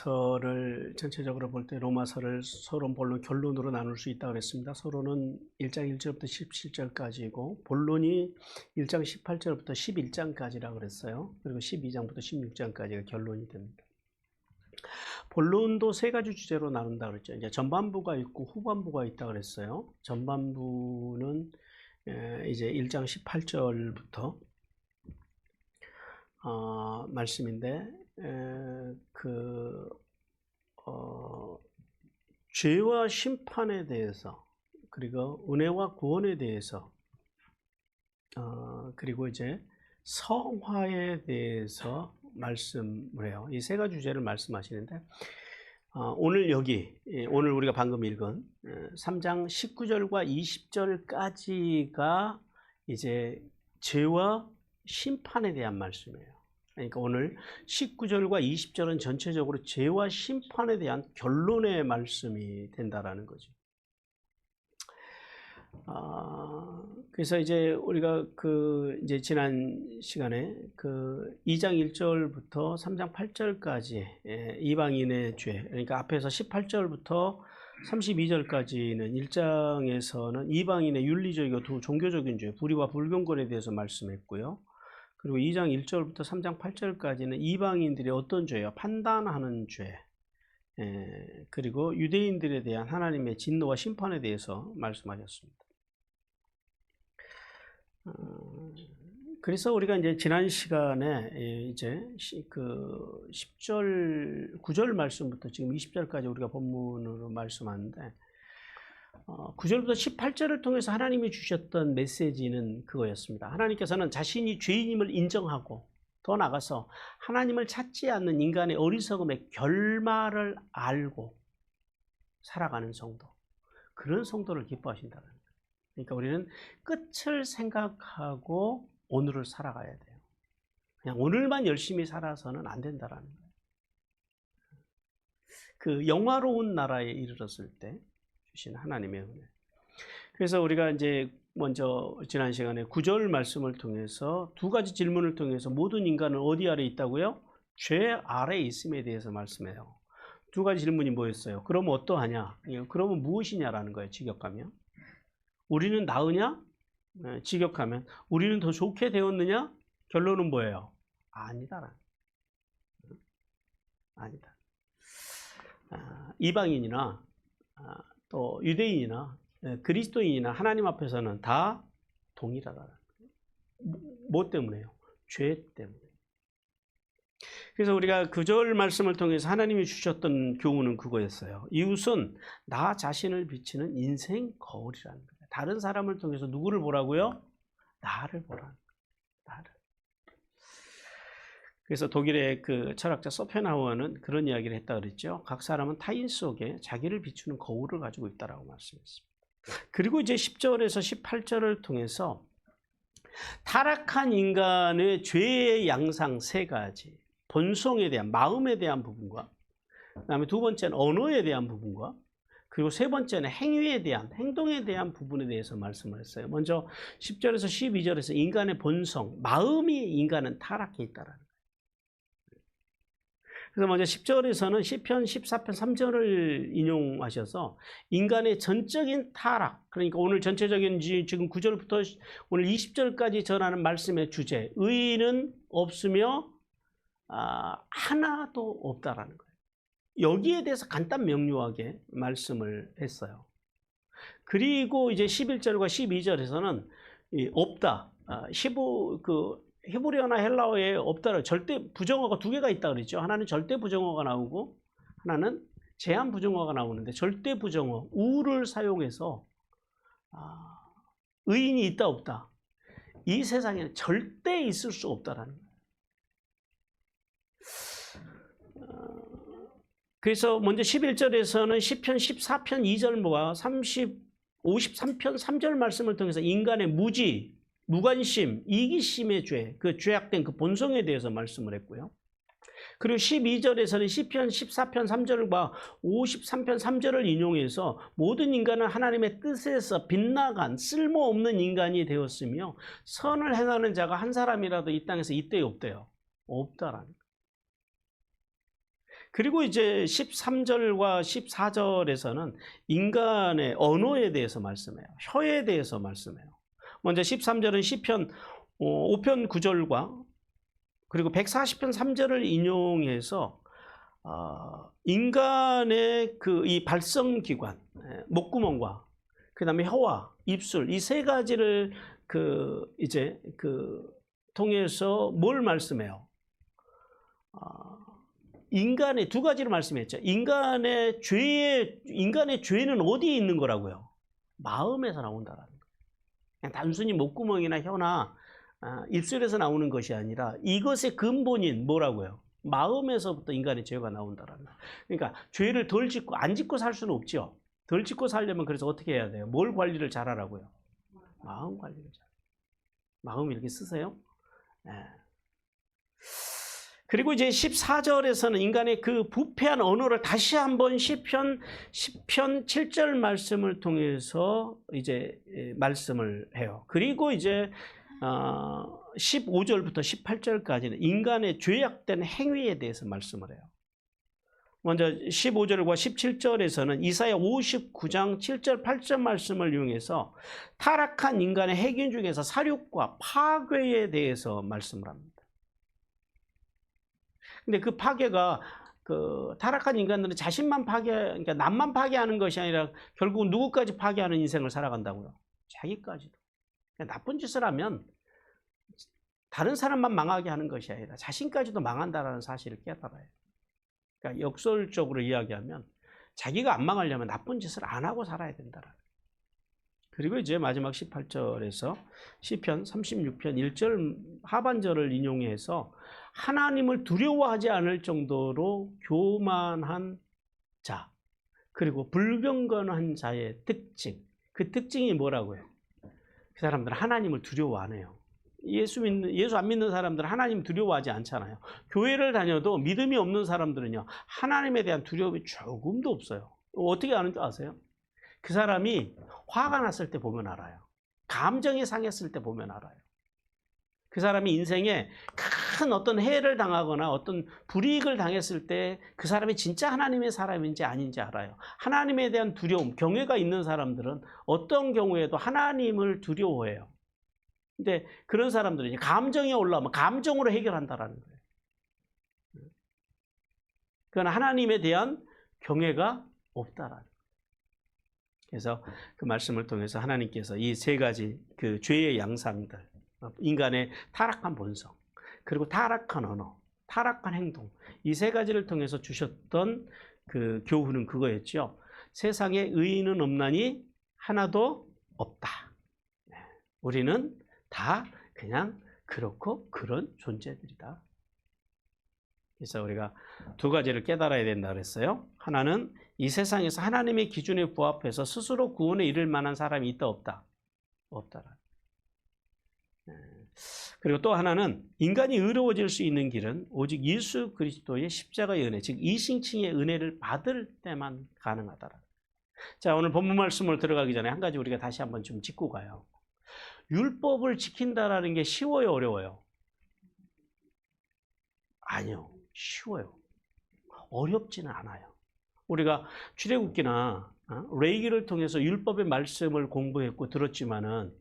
서를 전체적으로 볼 때 로마서를 서론, 본론, 결론으로 나눌 수 있다고 그랬습니다. 서론은 1장 1절부터 17절까지고 본론이 1장 18절부터 11장까지라고 그랬어요. 그리고 12장부터 16장까지가 결론이 됩니다. 본론도 세 가지 주제로 나눈다 그랬죠. 이제 전반부가 있고 후반부가 있다 그랬어요. 전반부는 이제 1장 18절부터 말씀인데 죄와 심판에 대해서, 그리고 은혜와 구원에 대해서, 그리고 이제 성화에 대해서 말씀을 해요. 이 세 가지 주제를 말씀하시는데, 오늘 우리가 방금 읽은 3장 19절과 20절까지가 이제 죄와 심판에 대한 말씀이에요. 그러니까 오늘 19절과 20절은 전체적으로 죄와 심판에 대한 결론의 말씀이 된다라는 거죠. 그래서 이제 우리가 이제 지난 시간에 2장 1절부터 3장 8절까지 이방인의 죄, 그러니까 앞에서 18절부터 32절까지는 1장에서는 이방인의 윤리적이고 종교적인 죄, 불의와 불경건에 대해서 말씀했고요. 그리고 2장 1절부터 3장 8절까지는 이방인들이 어떤 죄요? 판단하는 죄, 그리고 유대인들에 대한 하나님의 진노와 심판에 대해서 말씀하셨습니다. 그래서 우리가 이제 지난 시간에 이제 10절, 9절 말씀부터 지금 20절까지 우리가 본문으로 말씀하는데, 9절부터 18절을 통해서 하나님이 주셨던 메시지는 그거였습니다. 하나님께서는 자신이 죄인임을 인정하고 더 나아가서 하나님을 찾지 않는 인간의 어리석음의 결말을 알고 살아가는 성도, 그런 성도를 기뻐하신다는 거예요. 그러니까 우리는 끝을 생각하고 오늘을 살아가야 돼요. 그냥 오늘만 열심히 살아서는 안 된다라는 거예요. 영화로운 나라에 이르렀을 때 주신 하나님의 은혜. 그래서 우리가 이제 먼저 지난 시간에 9절 말씀을 통해서 두 가지 질문을 통해서 모든 인간은 어디 아래 있다고요? 죄 아래 있음에 대해서 말씀해요. 두 가지 질문이 뭐였어요? 그러면 어떠하냐? 그러면 무엇이냐라는 거예요. 직역하면. 우리는 나으냐? 직역하면 우리는 더 좋게 되었느냐? 결론은 뭐예요? 아니다. 아니다. 이방인이나 또 유대인이나 그리스도인이나 하나님 앞에서는 다 동일하다. 뭐 때문에요? 죄 때문에. 그래서 우리가 9절 말씀을 통해서 하나님이 주셨던 교훈은 그거였어요. 이웃은 나 자신을 비치는 인생 거울이라는 거예요. 다른 사람을 통해서 누구를 보라고요? 나를 보라는 거예요. 나를. 그래서 독일의 철학자 소펜하우어는 그런 이야기를 했다 그랬죠. 각 사람은 타인 속에 자기를 비추는 거울을 가지고 있다라고 말씀했습니다. 그리고 이제 10절에서 18절을 통해서 타락한 인간의 죄의 양상 세 가지, 본성에 대한, 마음에 대한 부분과, 그 다음에 두 번째는 언어에 대한 부분과, 그리고 세 번째는 행위에 대한, 행동에 대한 부분에 대해서 말씀을 했어요. 먼저 10절에서 12절에서 인간의 본성, 마음이 인간은 타락해 있다라는 거예요. 그래서 먼저 10절에서는 시편 14편 3절을 인용하셔서 인간의 전적인 타락, 그러니까 오늘 전체적인 지금 9절부터 오늘 20절까지 전하는 말씀의 주제, 의인은 없으며 하나도 없다라는 거예요. 여기에 대해서 간단 명료하게 말씀을 했어요. 그리고 이제 11절과 12절에서는 없다. 히브리어나 헬라어에 없다를 절대 부정어가 두 개가 있다 그랬죠. 하나는 절대 부정어가 나오고 하나는 제한 부정어가 나오는데, 절대 부정어 우를 사용해서 의인이 있다 없다, 이 세상에는 절대 있을 수 없다라는 거예요. 그래서 먼저 11절에서는 시편 14편 2절과 53편 3절 말씀을 통해서 인간의 무지, 무관심, 이기심의 죄, 그 죄악된 그 본성에 대해서 말씀을 했고요. 그리고 12절에서는 시편 14편 3절과 53편 3절을 인용해서 모든 인간은 하나님의 뜻에서 빗나간 쓸모없는 인간이 되었으며 선을 행하는 자가 한 사람이라도 이 땅에서 있대요 없대요? 없다라는 거예요. 그리고 이제 13절과 14절에서는 인간의 언어에 대해서 말씀해요. 혀에 대해서 말씀해요. 먼저 13절은 시편 5편 9절과 그리고 140편 3절을 인용해서 인간의 그 이 발성기관, 목구멍과 그다음에 혀와 입술 이 세 가지를 통해서 뭘 말씀해요? 인간의 두 가지를 말씀했죠. 인간의 죄는 어디에 있는 거라고요? 마음에서 나온다라는 거예요. 그냥 단순히 목구멍이나 혀나 입술에서 나오는 것이 아니라 이것의 근본인 뭐라고요? 마음에서부터 인간의 죄가 나온다라는 거예요. 그러니까 죄를 덜 짓고 안 짓고 살 수는 없죠. 덜 짓고 살려면 그래서 어떻게 해야 돼요? 뭘 관리를 잘하라고요? 마음 관리를 잘. 마음 이렇게 쓰세요. 네. 그리고 이제 14절에서는 인간의 그 부패한 언어를 다시 한번 시편 7절 말씀을 통해서 이제 말씀을 해요. 그리고 이제 15절부터 18절까지는 인간의 죄악된 행위에 대해서 말씀을 해요. 먼저 15절과 17절에서는 이사야 59장 7절 8절 말씀을 이용해서 타락한 인간의 행위 중에서 사륙과 파괴에 대해서 말씀을 합니다. 근데 그 파괴가 타락한 인간들은 자신만 그러니까 남만 파괴하는 것이 아니라 결국 누구까지 파괴하는 인생을 살아간다고요? 자기까지도. 그러니까 나쁜 짓을 하면 다른 사람만 망하게 하는 것이 아니라 자신까지도 망한다는 사실을 깨달아요. 그러니까 역설적으로 이야기하면 자기가 안 망하려면 나쁜 짓을 안 하고 살아야 된다라는 거예요. 그리고 이제 마지막 18절에서 시편 36편 1절 하반절을 인용해서 하나님을 두려워하지 않을 정도로 교만한 자, 그리고 불경건한 자의 특징, 그 특징이 뭐라고요? 그 사람들은 하나님을 두려워 안 해요. 예수 안 믿는 사람들은 하나님 두려워하지 않잖아요. 교회를 다녀도 믿음이 없는 사람들은요, 하나님에 대한 두려움이 조금도 없어요. 어떻게 아는지 아세요? 그 사람이 화가 났을 때 보면 알아요. 감정이 상했을 때 보면 알아요. 그 사람이 인생에 큰 어떤 해를 당하거나 어떤 불이익을 당했을 때 그 사람이 진짜 하나님의 사람인지 아닌지 알아요. 하나님에 대한 두려움, 경외가 있는 사람들은 어떤 경우에도 하나님을 두려워해요. 근데 그런 사람들은 감정이 올라오면 감정으로 해결한다라는 거예요. 그건 하나님에 대한 경외가 없다라는 거예요. 그래서 그 말씀을 통해서 하나님께서 이 세 가지 그 죄의 양상들, 인간의 타락한 본성, 그리고 타락한 언어, 타락한 행동, 이 세 가지를 통해서 주셨던 그 교훈은 그거였죠. 세상에 의인은 없나니 하나도 없다. 우리는 다 그냥 그렇고 그런 존재들이다. 그래서 우리가 두 가지를 깨달아야 된다 그랬어요. 하나는 이 세상에서 하나님의 기준에 부합해서 스스로 구원에 이를 만한 사람이 있다 없다? 없다라. 그리고 또 하나는 인간이 의로워질 수 있는 길은 오직 예수 그리스도의 십자가의 은혜, 즉 이신칭의 은혜를 받을 때만 가능하다라. 자, 오늘 본문 말씀을 들어가기 전에 한 가지 우리가 다시 한번 좀 짚고 가요. 율법을 지킨다라는 게 쉬워요, 어려워요? 아니요, 쉬워요. 어렵지는 않아요. 우리가 출애굽기나 레위기를 통해서 율법의 말씀을 공부했고 들었지만은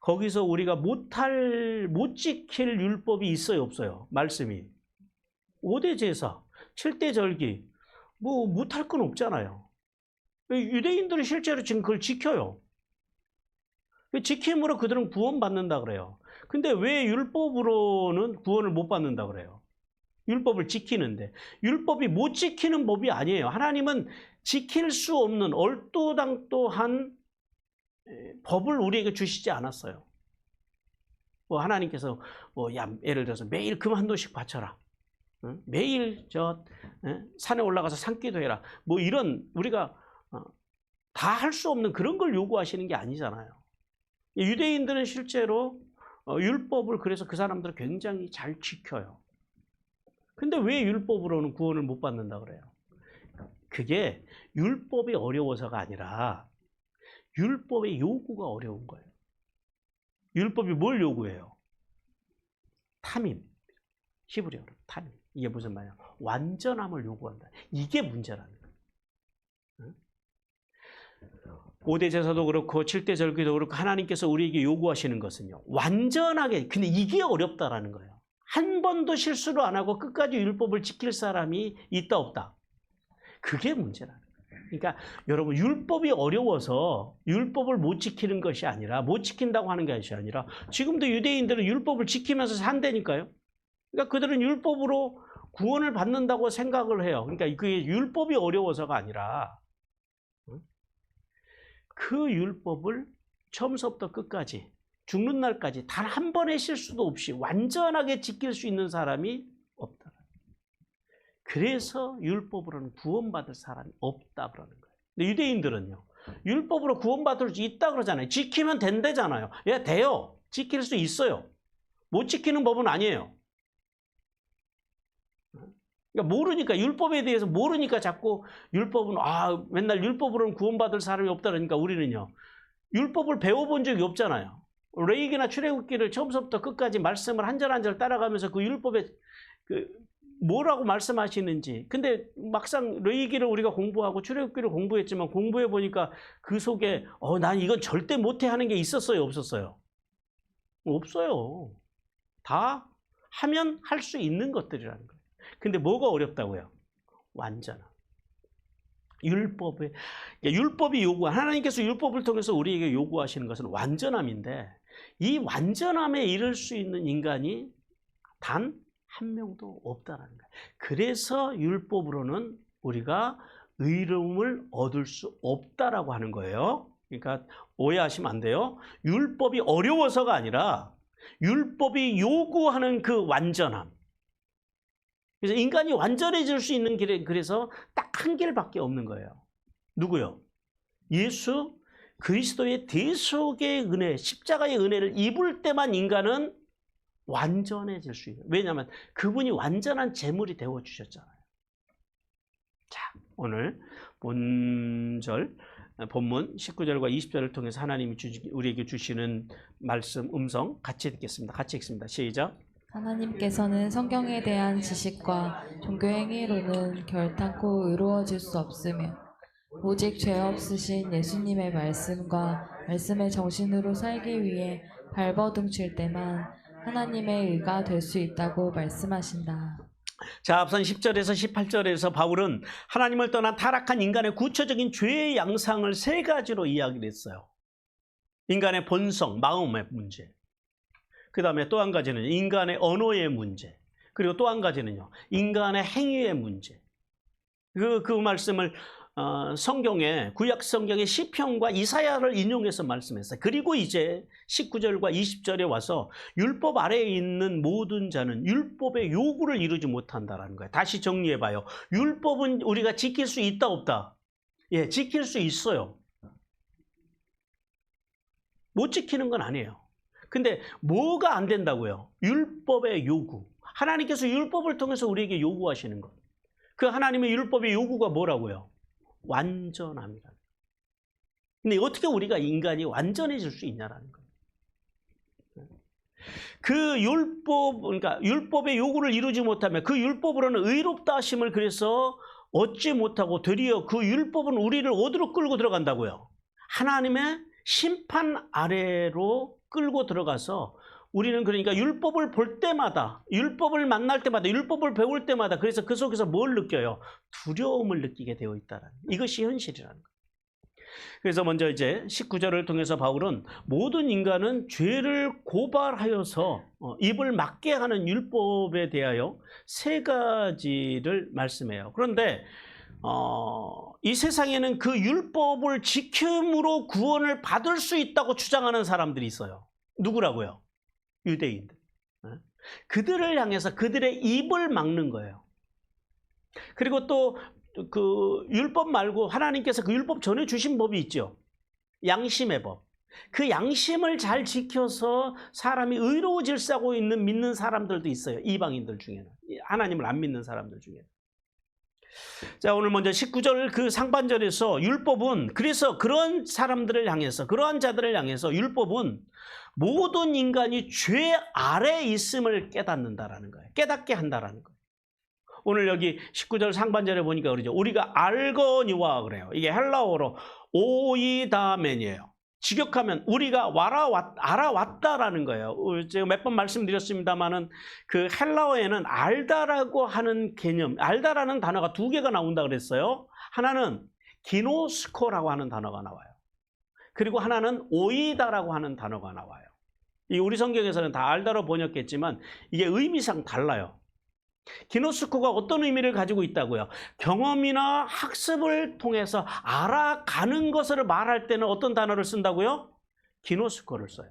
거기서 우리가 못 지킬 율법이 있어요, 없어요? 말씀이 5대 제사, 7대 절기, 뭐 못할 건 없잖아요. 유대인들은 실제로 지금 그걸 지켜요. 지킴으로 그들은 구원받는다 그래요. 근데 왜 율법으로는 구원을 못 받는다 그래요? 율법을 지키는데. 율법이 못 지키는 법이 아니에요. 하나님은 지킬 수 없는 얼토당토한 법을 우리에게 주시지 않았어요. 하나님께서 예를 들어서 매일 금 한도씩 바쳐라. 매일 산에 올라가서 산기도 해라. 이런 우리가 다 할 수 없는 그런 걸 요구하시는 게 아니잖아요. 유대인들은 실제로 율법을 그래서 그 사람들은 굉장히 잘 지켜요. 근데 왜 율법으로는 구원을 못 받는다 그래요? 그게 율법이 어려워서가 아니라 율법의 요구가 어려운 거예요. 율법이 뭘 요구해요? 탐임. 히브리어로 탐임. 이게 무슨 말이야? 완전함을 요구한다. 이게 문제라는 거예요. 5대 제사도 그렇고 7대 절기도 그렇고 하나님께서 우리에게 요구하시는 것은요. 완전하게, 근데 이게 어렵다라는 거예요. 한 번도 실수를 안 하고 끝까지 율법을 지킬 사람이 있다 없다. 그게 문제라는 거예요. 그러니까 여러분, 율법이 어려워서 율법을 못 지키는 것이 아니라, 못 지킨다고 하는 것이 아니라, 지금도 유대인들은 율법을 지키면서 산다니까요. 그러니까 그들은 율법으로 구원을 받는다고 생각을 해요. 그러니까 그게 율법이 어려워서가 아니라 그 율법을 처음부터 끝까지 죽는 날까지 단 한 번의 실수도 없이 완전하게 지킬 수 있는 사람이 없다. 그래서 율법으로는 구원받을 사람이 없다 그러는 거예요. 근데 유대인들은요, 율법으로 구원받을 수 있다 그러잖아요. 지키면 된대잖아요. 예, 돼요. 지킬 수 있어요. 못 지키는 법은 아니에요. 그러니까 모르니까, 율법에 대해서 모르니까 자꾸 율법은, 맨날 율법으로는 구원받을 사람이 없다 그러니까 우리는요, 율법을 배워본 적이 없잖아요. 레위기나 출애굽기를 처음부터 끝까지 말씀을 한 절 한 절 따라가면서 그 율법에 뭐라고 말씀하시는지. 근데 막상 레위기를 우리가 공부하고 출애굽기를 공부했지만 공부해 보니까 그 속에 난 이건 절대 못해 하는 게 있었어요, 없었어요? 없어요. 다 하면 할 수 있는 것들이라는 거예요. 근데 뭐가 어렵다고요? 완전함. 율법이 하나님께서 율법을 통해서 우리에게 요구하시는 것은 완전함인데, 이 완전함에 이를 수 있는 인간이 단 한 명도 없다라는 거예요. 그래서 율법으로는 우리가 의로움을 얻을 수 없다라고 하는 거예요. 그러니까 오해하시면 안 돼요. 율법이 어려워서가 아니라 율법이 요구하는 그 완전함. 그래서 인간이 완전해질 수 있는 길에, 그래서 딱 한 길밖에 없는 거예요. 누구요? 예수 그리스도의 대속의 은혜, 십자가의 은혜를 입을 때만 인간은 완전해질 수 있는. 왜냐하면 그분이 완전한 제물이 되어주셨잖아요. 자, 오늘 본문 19절과 20절을 통해서 하나님이 우리에게 주시는 말씀, 음성 같이 듣겠습니다. 같이 읽습니다. 시작. 하나님께서는 성경에 대한 지식과 종교행위로는 결탄코 의로워질 수 없으며 오직 죄 없으신 예수님의 말씀과 말씀의 정신으로 살기 위해 발버둥칠 때만 하나님의 의가 될 수 있다고 말씀하신다. 자, 앞선 10절에서 18절에서 바울은 하나님을 떠난 타락한 인간의 구체적인 죄의 양상을 세 가지로 이야기를 했어요. 인간의 본성, 마음의 문제. 그 다음에 또 한 가지는 인간의 언어의 문제. 그리고 또 한 가지는요, 인간의 행위의 문제. 그 말씀을 성경에, 구약 성경의 시편과 이사야를 인용해서 말씀했어요. 그리고 이제 19절과 20절에 와서 율법 아래에 있는 모든 자는 율법의 요구를 이루지 못한다라는 거예요. 다시 정리해봐요. 율법은 우리가 지킬 수 있다 없다? 예, 지킬 수 있어요. 못 지키는 건 아니에요. 근데 뭐가 안 된다고요? 율법의 요구. 하나님께서 율법을 통해서 우리에게 요구하시는 것. 그 하나님의 율법의 요구가 뭐라고요? 완전함이라는 거예요. 근데 어떻게 우리가 인간이 완전해질 수 있냐라는 거예요. 그 그러니까 율법의 요구를 이루지 못하면 그 율법으로는 의롭다 하심을 그래서 얻지 못하고 되리어 그 율법은 우리를 어디로 끌고 들어간다고요? 하나님의 심판 아래로 끌고 들어가서 우리는 그러니까 율법을 볼 때마다, 율법을 만날 때마다, 율법을 배울 때마다 그래서 그 속에서 뭘 느껴요? 두려움을 느끼게 되어 있다는, 이것이 현실이라는 거예요. 그래서 먼저 이제 19절을 통해서 바울은 모든 인간은 죄를 고발하여서 입을 막게 하는 율법에 대하여 세 가지를 말씀해요. 그런데 이 세상에는 그 율법을 지킴으로 구원을 받을 수 있다고 주장하는 사람들이 있어요. 누구라고요? 유대인들. 그들을 향해서 그들의 입을 막는 거예요. 그리고 또 그 율법 말고 하나님께서 그 율법 전에 주신 법이 있죠. 양심의 법. 그 양심을 잘 지켜서 사람이 의로워질싸고 있는 믿는 사람들도 있어요. 이방인들 중에는. 하나님을 안 믿는 사람들 중에는. 자, 오늘 먼저 19절 그 상반절에서 율법은, 그래서 그런 사람들을 향해서, 그러한 자들을 향해서 율법은 모든 인간이 죄 아래 있음을 깨닫는다라는 거예요. 깨닫게 한다라는 거예요. 오늘 여기 19절 상반절에 보니까 그러죠. 우리가 알거니와 그래요. 이게 헬라어로 오이다멘이에요. 직역하면 우리가 알아왔다라는 거예요. 제가 몇 번 말씀드렸습니다만은 그 헬라어에는 알다라고 하는 개념, 알다라는 단어가 두 개가 나온다 그랬어요. 하나는 기노스코라고 하는 단어가 나와요. 그리고 하나는 오이다라고 하는 단어가 나와요. 이 우리 성경에서는 다 알다로 번역했지만 이게 의미상 달라요. 기노스코가 어떤 의미를 가지고 있다고요? 경험이나 학습을 통해서 알아가는 것을 말할 때는 어떤 단어를 쓴다고요? 기노스코를 써요.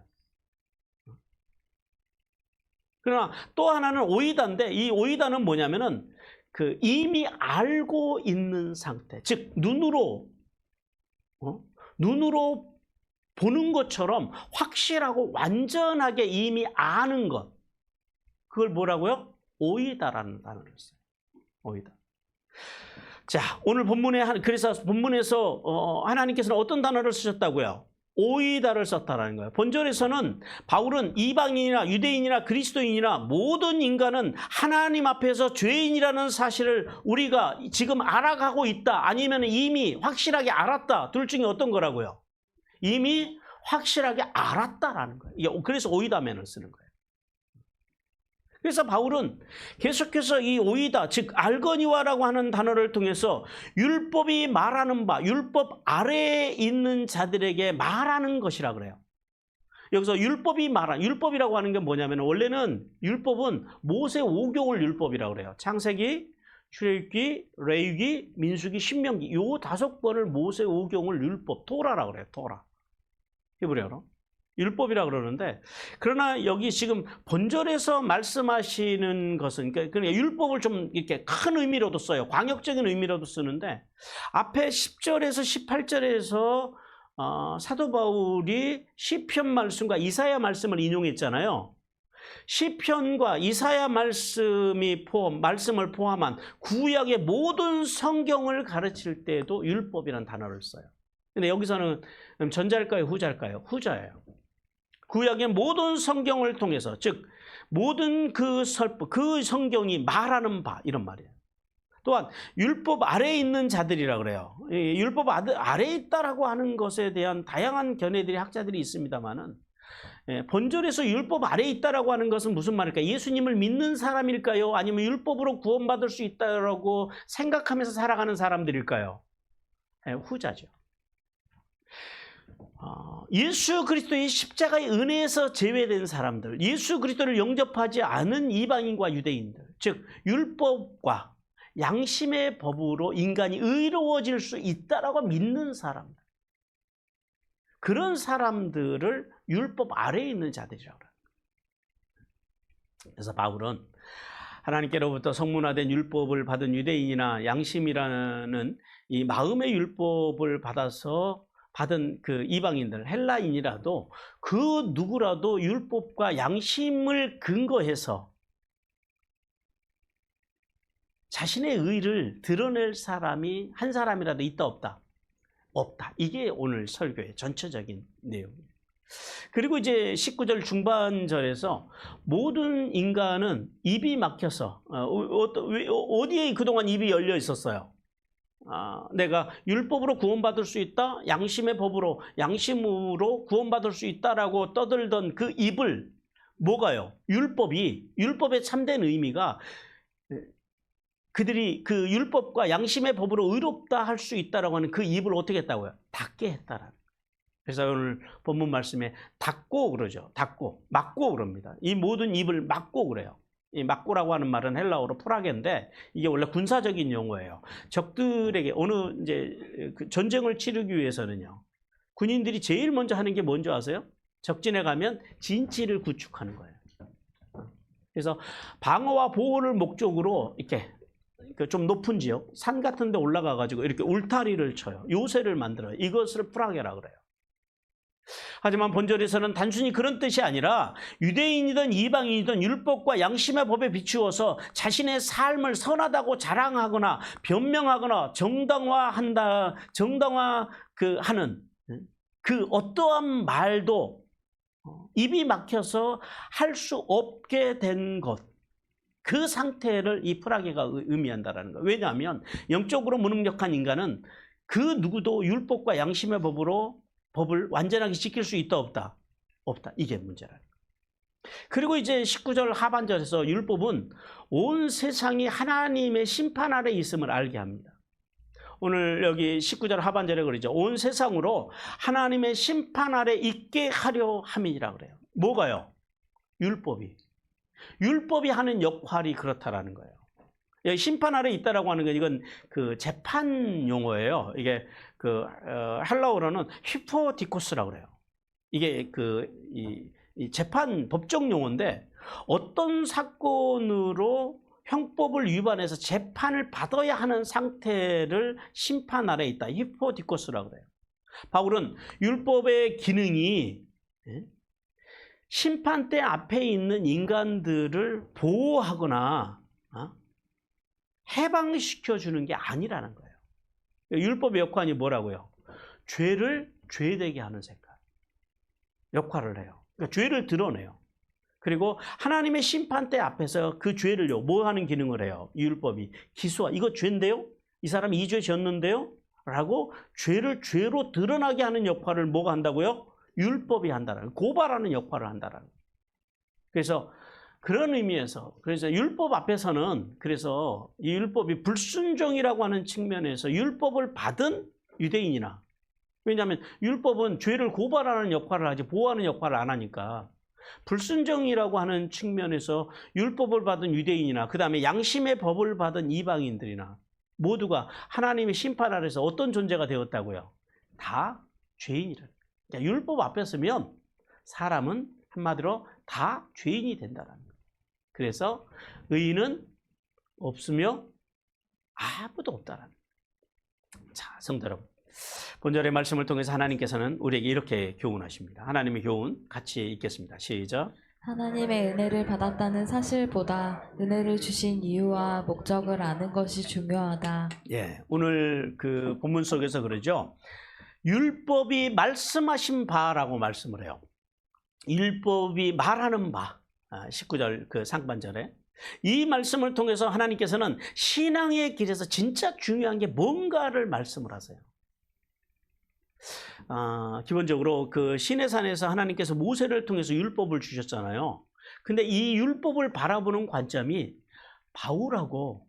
그러나 또 하나는 오이다인데 이 오이다는 뭐냐면은 그 이미 알고 있는 상태, 즉 눈으로 보는 것처럼 확실하고 완전하게 이미 아는 것, 그걸 뭐라고요? 오이다라는 단어를 써요. 오이다. 자, 오늘 그래서 본문에서 하나님께서는 어떤 단어를 쓰셨다고요? 오이다를 썼다라는 거예요. 본절에서는 바울은 이방인이나 유대인이나 그리스도인이나 모든 인간은 하나님 앞에서 죄인이라는 사실을 우리가 지금 알아가고 있다, 아니면 이미 확실하게 알았다, 둘 중에 어떤 거라고요? 이미 확실하게 알았다라는 거예요. 그래서 오이다면을 쓰는 거예요. 그래서 바울은 계속해서 이 오이다, 즉 알거니와라고 하는 단어를 통해서 율법이 말하는 바, 율법 아래에 있는 자들에게 말하는 것이라 그래요. 여기서 율법이라고 하는 게 뭐냐면 원래는 율법은 모세 오경을 율법이라고 그래요. 창세기, 출애굽기, 레위기, 민수기, 신명기, 요 5번을 모세 오경을 율법, 토라라고 그래요. 토라. 히브리어로. 율법이라 그러는데, 그러나 여기 지금 본절에서 말씀하시는 것은 그러니까 율법을 좀 이렇게 큰 의미로도 써요. 광역적인 의미로도 쓰는데, 앞에 10절에서 18절에서 사도 바울이 시편 말씀과 이사야 말씀을 인용했잖아요. 시편과 이사야 말씀을 포함한 구약의 모든 성경을 가르칠 때에도 율법이라는 단어를 써요. 근데 여기서는 전자일까요, 후자일까요? 후자예요. 구약의 모든 성경을 통해서, 즉 모든 그 성경이 말하는 바, 이런 말이에요. 또한 율법 아래에 있는 자들이라 그래요. 율법 아래에 있다라고 하는 것에 대한 다양한 견해들이 학자들이 있습니다만은, 본절에서 율법 아래에 있다라고 하는 것은 무슨 말일까요? 예수님을 믿는 사람일까요? 아니면 율법으로 구원받을 수 있다라고 생각하면서 살아가는 사람들일까요? 후자죠. 예수 그리스도의 십자가의 은혜에서 제외된 사람들, 예수 그리스도를 영접하지 않은 이방인과 유대인들, 즉 율법과 양심의 법으로 인간이 의로워질 수 있다라고 믿는 사람들, 그런 사람들을 율법 아래에 있는 자들이라고 해요. 그래서 바울은 하나님께로부터 성문화된 율법을 받은 유대인이나 양심이라는 이 마음의 율법을 받은 그 이방인들, 헬라인이라도 그 누구라도 율법과 양심을 근거해서 자신의 의를 드러낼 사람이 한 사람이라도 있다 없다? 없다. 이게 오늘 설교의 전체적인 내용이에요. 그리고 이제 19절 중반절에서 모든 인간은 입이 막혀서 어디에 그동안 입이 열려 있었어요? 내가 율법으로 구원받을 수 있다, 양심으로 구원받을 수 있다라고 떠들던 그 입을, 뭐가요? 율법의 참된 의미가 그들이 그 율법과 양심의 법으로 의롭다 할 수 있다라고 하는 그 입을 어떻게 했다고요? 닫게 했다라는. 그래서 오늘 본문 말씀에 닫고 그러죠. 막고 그럽니다. 이 모든 입을 막고 그래요. 이 막고라고 하는 말은 헬라어로 프라게인데 이게 원래 군사적인 용어예요. 적들에게 그 전쟁을 치르기 위해서는요, 군인들이 제일 먼저 하는 게 뭔지 아세요? 적진에 가면 진치를 구축하는 거예요. 그래서 방어와 보호를 목적으로 이렇게 좀 높은 지역, 산 같은 데 올라가 가지고 이렇게 울타리를 쳐요. 요새를 만들어요. 이것을 프라게라 그래요. 하지만 본절에서는 단순히 그런 뜻이 아니라 유대인이든 이방인이든 율법과 양심의 법에 비추어서 자신의 삶을 선하다고 자랑하거나 변명하거나 정당화하는 그 어떠한 말도 입이 막혀서 할 수 없게 된 것, 그 상태를 이 프라게가 의미한다라는 거예요. 왜냐하면 영적으로 무능력한 인간은 그 누구도 율법과 양심의 법을 완전하게 지킬 수 있다 없다? 없다. 이게 문제라는 거예요. 그리고 이제 19절 하반절에서 율법은 온 세상이 하나님의 심판 아래 있음을 알게 합니다. 오늘 여기 19절 하반절에 그러죠. 온 세상으로 하나님의 심판 아래 있게 하려 함이라 그래요. 뭐가요? 율법이. 율법이 하는 역할이 그렇다라는 거예요. 여기 심판 아래 있다라고 하는 건 이건 그 재판 용어예요. 이게 그 헬라어로는 히포디코스라고 그래요. 이게 이 재판 법정 용어인데 어떤 사건으로 형법을 위반해서 재판을 받아야 하는 상태를 심판 아래 있다. 히포디코스라고 그래요. 바울은 율법의 기능이 심판대 앞에 있는 인간들을 보호하거나 해방시켜 주는 게 아니라는 거예요. 율법의 역할이 뭐라고요? 죄를 죄되게 하는 역할을 해요. 그러니까 죄를 드러내요. 그리고 하나님의 심판대 앞에서 그 죄를요, 뭐 하는 기능을 해요? 율법이 기소하. 이거 죄인데요? 이 사람이 이 죄 졌는데요? 라고 죄를 죄로 드러나게 하는 역할을 뭐가 한다고요? 율법이 한다는, 고발하는 역할을 한다는. 그래서 그런 의미에서, 그래서 율법 앞에서는, 그래서 이 율법이 불순종이라고 하는 측면에서 율법을 받은 유대인이나, 왜냐하면 율법은 죄를 고발하는 역할을 하지 보호하는 역할을 안 하니까, 불순종이라고 하는 측면에서 율법을 받은 유대인이나 그 다음에 양심의 법을 받은 이방인들이나 모두가 하나님의 심판 아래서 어떤 존재가 되었다고요? 다 죄인이라. 그러니까 율법 앞에 서면 사람은 한마디로 다 죄인이 된다는 거예요. 그래서 의인은 없으며 아무도 없다라는 거예요. 자, 성도 여러분, 본절의 말씀을 통해서 하나님께서는 우리에게 이렇게 교훈하십니다. 하나님의 교훈 같이 읽겠습니다. 시작. 하나님의 은혜를 받았다는 사실보다 은혜를 주신 이유와 목적을 아는 것이 중요하다. 예, 오늘 그 본문 속에서 그러죠. 율법이 말씀하신 바라고 말씀을 해요. 율법이 말하는 바. 19절 그 상반절에. 이 말씀을 통해서 하나님께서는 신앙의 길에서 진짜 중요한 게 뭔가를 말씀을 하세요. 기본적으로 그 시내산에서 하나님께서 모세를 통해서 율법을 주셨잖아요. 근데 이 율법을 바라보는 관점이 바울하고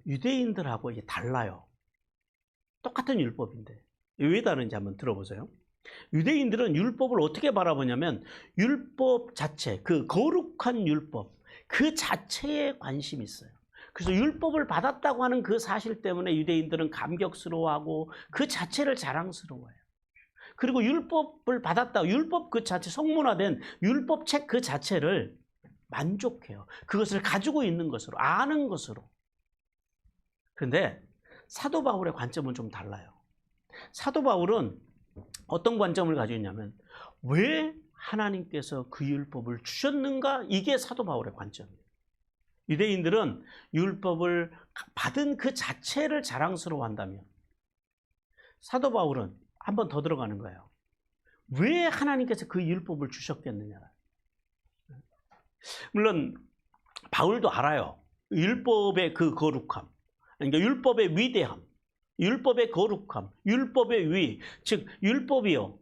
유대인들하고 이게 달라요. 똑같은 율법인데 왜 다른지 한번 들어보세요. 유대인들은 율법을 어떻게 바라보냐면 율법 자체, 그 거룩한 율법 그 자체에 관심이 있어요. 그래서 율법을 받았다고 하는 그 사실 때문에 유대인들은 감격스러워하고 그 자체를 자랑스러워해요. 그리고 율법을 받았다, 율법 그 자체, 성문화된 율법책 그 자체를 만족해요. 그것을 가지고 있는 것으로, 아는 것으로. 그런데 사도 바울의 관점은 좀 달라요. 사도 바울은 어떤 관점을 가지고 있냐면 왜 하나님께서 그 율법을 주셨는가? 이게 사도 바울의 관점이에요. 유대인들은 율법을 받은 그 자체를 자랑스러워한다면 사도 바울은 한 번 더 들어가는 거예요. 왜 하나님께서 그 율법을 주셨겠느냐. 물론 바울도 알아요. 율법의 그 거룩함, 그러니까 율법의 위대함, 율법의 거룩함, 율법의 위, 즉 율법이요.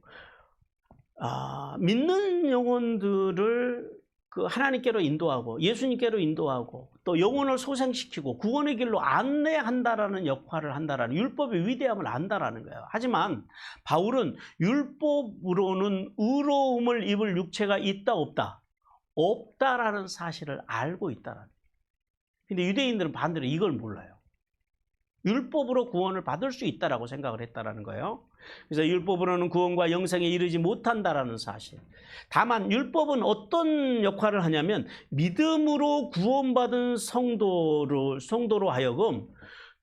믿는 영혼들을 그 하나님께로 인도하고 예수님께로 인도하고 또 영혼을 소생시키고 구원의 길로 안내한다라는 역할을 한다라는 율법의 위대함을 안다라는 거예요. 하지만 바울은 율법으로는 의로움을 입을 육체가 있다 없다? 없다라는 사실을 알고 있다라는 거예요. 근데 유대인들은 반대로 이걸 몰라요. 율법으로 구원을 받을 수 있다라고 생각을 했다라는 거예요. 그래서 율법으로는 구원과 영생에 이르지 못한다라는 사실. 다만 율법은 어떤 역할을 하냐면 믿음으로 구원받은 성도로 하여금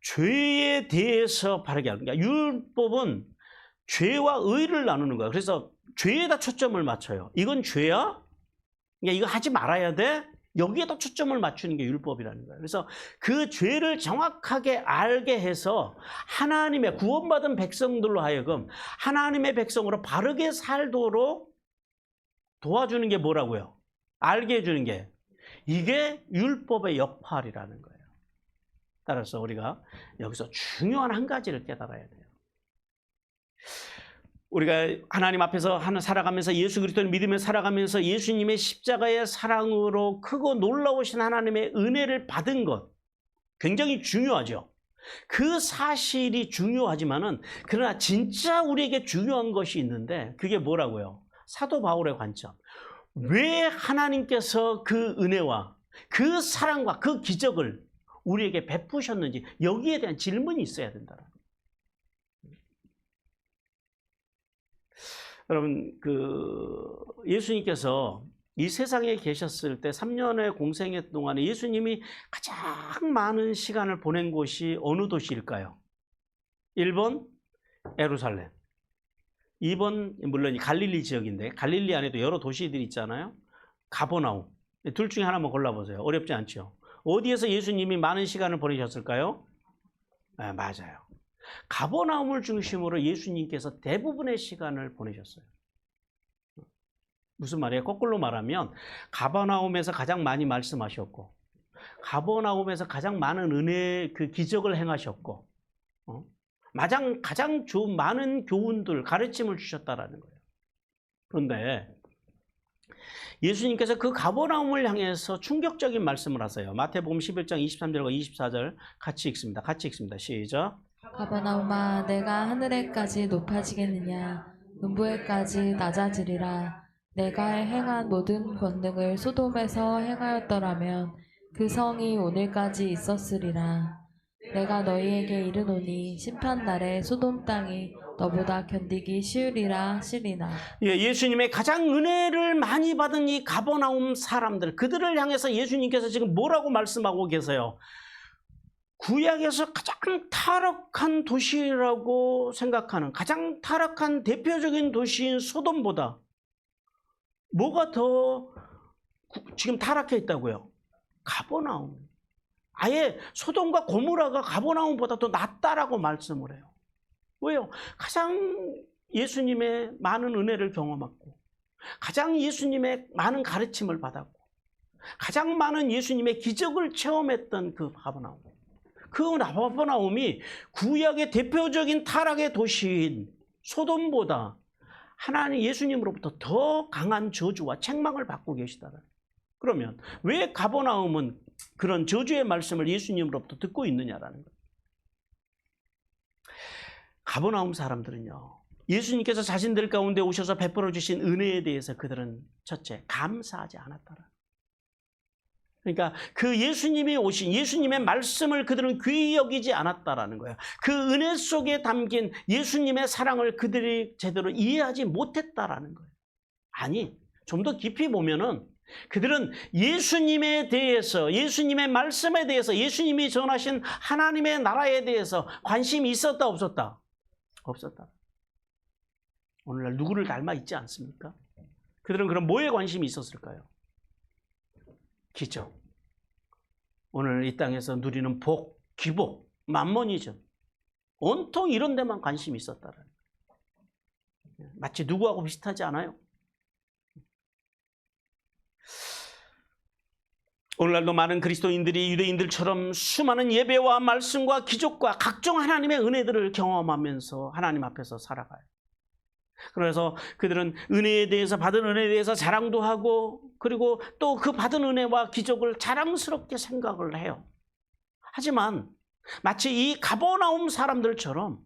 죄에 대해서 바르게 하는 거예요. 율법은 죄와 의를 나누는 거예요. 그래서 죄에다 초점을 맞춰요. 이건 죄야? 그러니까 이거 하지 말아야 돼? 여기에다 초점을 맞추는 게 율법이라는 거예요. 그래서 그 죄를 정확하게 알게 해서 하나님의 구원받은 백성들로 하여금 하나님의 백성으로 바르게 살도록 도와주는 게 뭐라고요? 알게 해주는 게 이게 율법의 역할이라는 거예요. 따라서 우리가 여기서 중요한 한 가지를 깨달아야 돼요. 우리가 하나님 앞에서 살아가면서 예수 그리스도를 믿으며 살아가면서 예수님의 십자가의 사랑으로 크고 놀라우신 하나님의 은혜를 받은 것 굉장히 중요하죠. 그 사실이 중요하지만은 그러나 진짜 우리에게 중요한 것이 있는데 그게 뭐라고요? 사도 바울의 관점. 왜 하나님께서 그 은혜와 그 사랑과 그 기적을 우리에게 베푸셨는지 여기에 대한 질문이 있어야 된다. 여러분, 예수님께서 이 세상에 계셨을 때 3년의 공생애 동안에 예수님이 가장 많은 시간을 보낸 곳이 어느 도시일까요? 1번 예루살렘, 2번 물론 갈릴리 지역인데 갈릴리 안에도 여러 도시들이 있잖아요. 가버나움. 둘 중에 하나만 골라보세요. 어렵지 않죠? 어디에서 예수님이 많은 시간을 보내셨을까요? 네, 맞아요. 가버나움을 중심으로 예수님께서 대부분의 시간을 보내셨어요. 무슨 말이에요? 거꾸로 말하면 가버나움에서 가장 많이 말씀하셨고 가버나움에서 가장 많은 은혜 그 기적을 행하셨고 가장 좋은 많은 교훈들 가르침을 주셨다라는 거예요. 그런데 예수님께서 그 가버나움을 향해서 충격적인 말씀을 하세요. 마태복음 11장 23절과 24절 같이 읽습니다. 시작. 가버나움아 내가 하늘에까지 높아지겠느냐 음부에까지 낮아지리라. 내가 행한 모든 권능을 소돔에서 행하였더라면 그 성이 오늘까지 있었으리라. 내가 너희에게 이르노니 심판날에 소돔 땅이 너보다 견디기 쉬우리라 하시리나. 예수님의 가장 은혜를 많이 받은 이 가버나움 사람들 그들을 향해서 예수님께서 지금 뭐라고 말씀하고 계세요? 구약에서 가장 타락한 도시라고 생각하는 가장 타락한 대표적인 도시인 소돔보다 뭐가 더 지금 타락해 있다고요? 가버나움. 아예 소돔과 고모라가 가버나움보다 더 낫다라고 말씀을 해요. 왜요? 가장 예수님의 많은 은혜를 경험했고 가장 예수님의 많은 가르침을 받았고 가장 많은 예수님의 기적을 체험했던 그 가버나움. 그 가버나움이 구약의 대표적인 타락의 도시인 소돔보다 하나님 예수님으로부터 더 강한 저주와 책망을 받고 계시다. 그러면 왜 가버나움은 그런 저주의 말씀을 예수님으로부터 듣고 있느냐라는 거예요. 가버나움 사람들은요. 예수님께서 자신들 가운데 오셔서 베풀어 주신 은혜에 대해서 그들은 첫째 감사하지 않았더라. 그러니까 그 예수님이 오신 예수님의 말씀을 그들은 귀히 여기지 않았다라는 거예요. 그 은혜 속에 담긴 예수님의 사랑을 그들이 제대로 이해하지 못했다라는 거예요. 아니, 좀 더 깊이 보면은 그들은 예수님에 대해서, 예수님의 말씀에 대해서, 예수님이 전하신 하나님의 나라에 대해서 관심이 있었다, 없었다? 없었다. 오늘날 누구를 닮아 있지 않습니까? 그들은 그럼 뭐에 관심이 있었을까요? 기적. 오늘 이 땅에서 누리는 복, 기복, 만몬이죠. 온통 이런 데만 관심이 있었다는 거예요. 마치 누구하고 비슷하지 않아요? 오늘날도 많은 그리스도인들이 유대인들처럼 수많은 예배와 말씀과 기적과 각종 하나님의 은혜들을 경험하면서 하나님 앞에서 살아가요. 그래서 그들은 은혜에 대해서 받은 은혜에 대해서 자랑도 하고 그리고 또 그 받은 은혜와 기적을 자랑스럽게 생각을 해요. 하지만 마치 이 가버나움 사람들처럼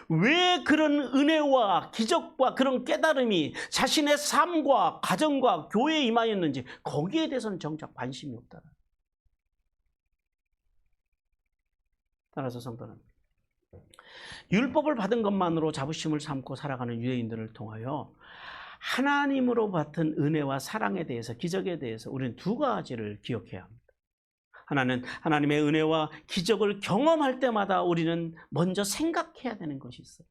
왜 그런 은혜와 기적과 그런 깨달음이 자신의 삶과 가정과 교회에 임하였는지 거기에 대해서는 정작 관심이 없다. 따라서 성도는 율법을 받은 것만으로 자부심을 삼고 살아가는 유대인들을 통하여 하나님으로 받은 은혜와 사랑에 대해서 기적에 대해서 우리는 두 가지를 기억해야 합니다. 하나는 하나님의 은혜와 기적을 경험할 때마다 우리는 먼저 생각해야 되는 것이 있어요.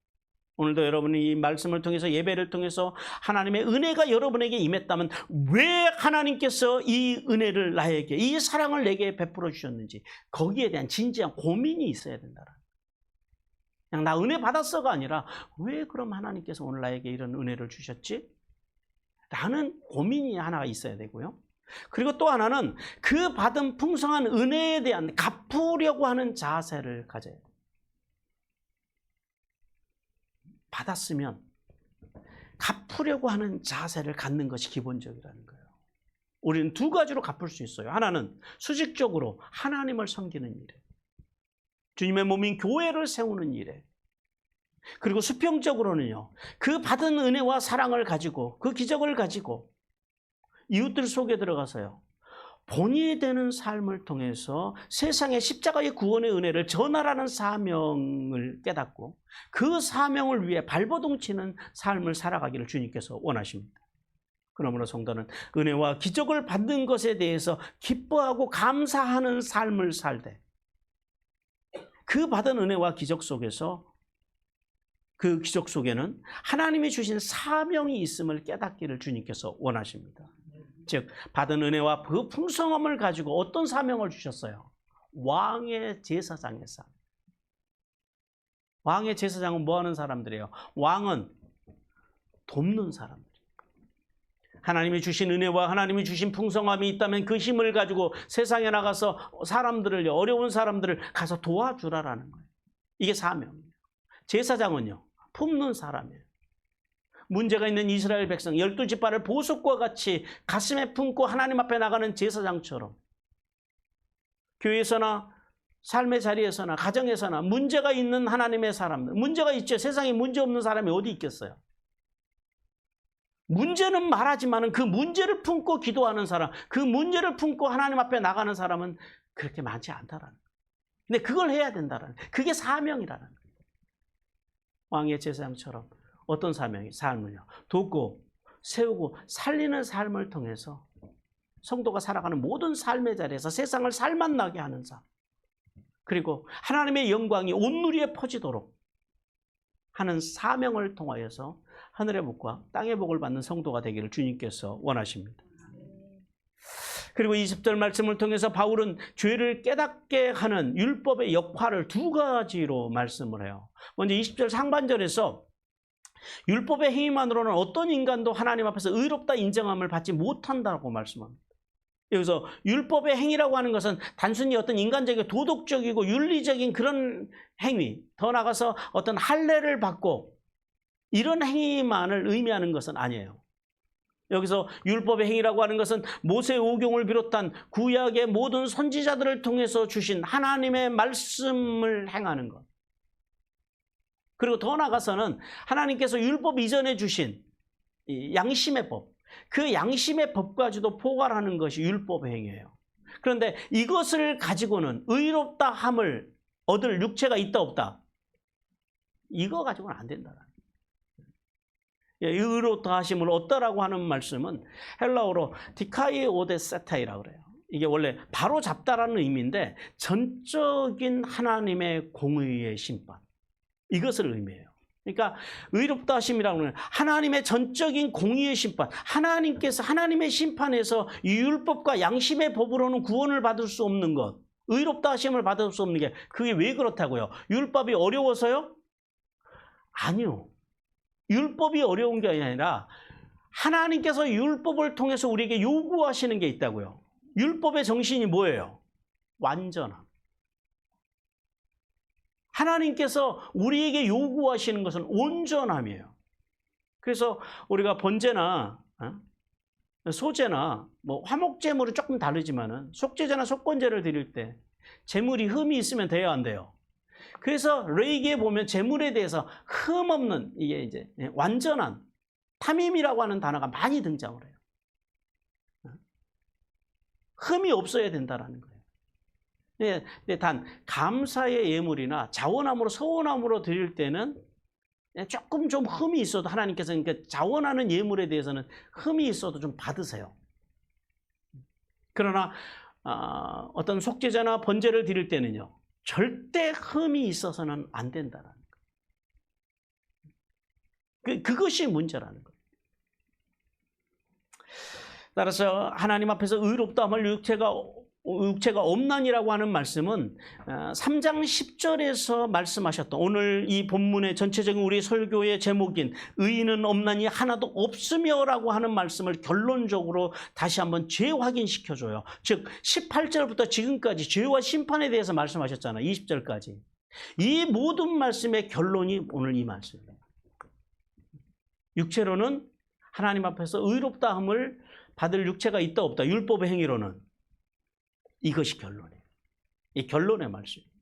오늘도 여러분이 이 말씀을 통해서 예배를 통해서 하나님의 은혜가 여러분에게 임했다면 왜 하나님께서 이 은혜를 나에게 이 사랑을 내게 베풀어 주셨는지 거기에 대한 진지한 고민이 있어야 된다. 그냥 나 은혜 받았어가 아니라 왜 그럼 하나님께서 오늘 나에게 이런 은혜를 주셨지? 라는 고민이 하나가 있어야 되고요. 그리고 또 하나는 그 받은 풍성한 은혜에 대한 갚으려고 하는 자세를 가져야 돼요. 받았으면 갚으려고 하는 자세를 갖는 것이 기본적이라는 거예요. 우리는 두 가지로 갚을 수 있어요. 하나는 수직적으로 하나님을 섬기는 일에, 주님의 몸인 교회를 세우는 일에, 그리고 수평적으로는요, 그 받은 은혜와 사랑을 가지고, 그 기적을 가지고 이웃들 속에 들어가서요, 본이 되는 삶을 통해서 세상의 십자가의 구원의 은혜를 전하라는 사명을 깨닫고 그 사명을 위해 발버둥 치는 삶을 살아가기를 주님께서 원하십니다. 그러므로 성도는 은혜와 기적을 받는 것에 대해서 기뻐하고 감사하는 삶을 살되, 그 받은 은혜와 기적 속에서, 그 기적 속에는 하나님이 주신 사명이 있음을 깨닫기를 주님께서 원하십니다. 즉 받은 은혜와 그 풍성함을 가지고 어떤 사명을 주셨어요? 왕의 제사장의 삶. 왕의 제사장은 뭐 하는 사람들이에요? 왕은 돕는 사람들. 하나님이 주신 은혜와 하나님이 주신 풍성함이 있다면 그 힘을 가지고 세상에 나가서 사람들을, 어려운 사람들을 가서 도와주라라는 거예요. 이게 사명이에요. 제사장은요, 품는 사람이에요. 문제가 있는 이스라엘 백성 12지파를 보석과 같이 가슴에 품고 하나님 앞에 나가는 제사장처럼 교회에서나 삶의 자리에서나 가정에서나 문제가 있는 하나님의 사람들, 문제가 있죠. 세상에 문제 없는 사람이 어디 있겠어요? 문제는 말하지만 그 문제를 품고 기도하는 사람, 그 문제를 품고 하나님 앞에 나가는 사람은 그렇게 많지 않다라는 거예요. 근데 그걸 해야 된다라는 거예요. 그게 사명이라는 거예요. 왕의 제사장처럼 어떤 사명이? 삶을요, 돕고 세우고 살리는 삶을 통해서 성도가 살아가는 모든 삶의 자리에서 세상을 살맛나게 하는 삶, 그리고 하나님의 영광이 온 누리에 퍼지도록 하는 사명을 통하여서 하늘의 복과 땅의 복을 받는 성도가 되기를 주님께서 원하십니다. 그리고 20절 말씀을 통해서 바울은 죄를 깨닫게 하는 율법의 역할을 두 가지로 말씀을 해요. 먼저 20절 상반절에서 율법의 행위만으로는 어떤 인간도 하나님 앞에서 의롭다 인정함을 받지 못한다고 말씀합니다. 여기서 율법의 행위라고 하는 것은 단순히 어떤 인간적이고 도덕적이고 윤리적인 그런 행위, 더 나아가서 어떤 할례를 받고 이런 행위만을 의미하는 것은 아니에요. 여기서 율법의 행위라고 하는 것은 모세 오경을 비롯한 구약의 모든 선지자들을 통해서 주신 하나님의 말씀을 행하는 것, 그리고 더 나아가서는 하나님께서 율법 이전에 주신 양심의 법, 그 양심의 법까지도 포괄하는 것이 율법의 행위예요. 그런데 이것을 가지고는 의롭다 함을 얻을 육체가 있다 없다, 이거 가지고는 안 된다. 의롭다 하심을 얻다라고 하는 말씀은 헬라어로 디카이오데세타이라고 그래요. 이게 원래 바로 잡다라는 의미인데 전적인 하나님의 공의의 심판, 이것을 의미해요. 그러니까 의롭다 하심이라고 하는 하나님의 전적인 공의의 심판, 하나님께서 하나님의 심판에서 이 율법과 양심의 법으로는 구원을 받을 수 없는 것, 의롭다 하심을 받을 수 없는 게, 그게 왜 그렇다고요? 율법이 어려워서요? 아니요. 율법이 어려운 게 아니라 하나님께서 율법을 통해서 우리에게 요구하시는 게 있다고요. 율법의 정신이 뭐예요? 완전함. 하나님께서 우리에게 요구하시는 것은 온전함이에요. 그래서 우리가 번제나 소제나 뭐 화목제물은 조금 다르지만은 속제제나 속건제를 드릴 때 제물이 흠이 있으면 돼야 안 돼요. 그래서 레위기에 보면 제물에 대해서 흠 없는, 이게 이제 완전한, 탐임이라고 하는 단어가 많이 등장을 해요. 흠이 없어야 된다라는 거예요. 네, 단 감사의 예물이나 자원함으로 서원함으로 드릴 때는 조금 좀 흠이 있어도 하나님께서, 그러니까 자원하는 예물에 대해서는 흠이 있어도 좀 받으세요. 그러나 어떤 속죄제나 번제를 드릴 때는요, 절대 흠이 있어서는 안 된다라는 거예요. 그것이 문제라는 거예요. 따라서 하나님 앞에서 의롭다함을 육체가 육체가 없나니라고 하는 말씀은 3장 10절에서 말씀하셨던 오늘 이 본문의 전체적인 우리 설교의 제목인 의인은 없나니 하나도 없으며라고 하는 말씀을 결론적으로 다시 한번 재확인시켜줘요. 즉 18절부터 지금까지 죄와 심판에 대해서 말씀하셨잖아요. 20절까지. 이 모든 말씀의 결론이 오늘 이 말씀이에요. 육체로는 하나님 앞에서 의롭다함을 받을 육체가 있다 없다. 율법의 행위로는. 이것이 결론이에요. 이 결론의 말씀입니다.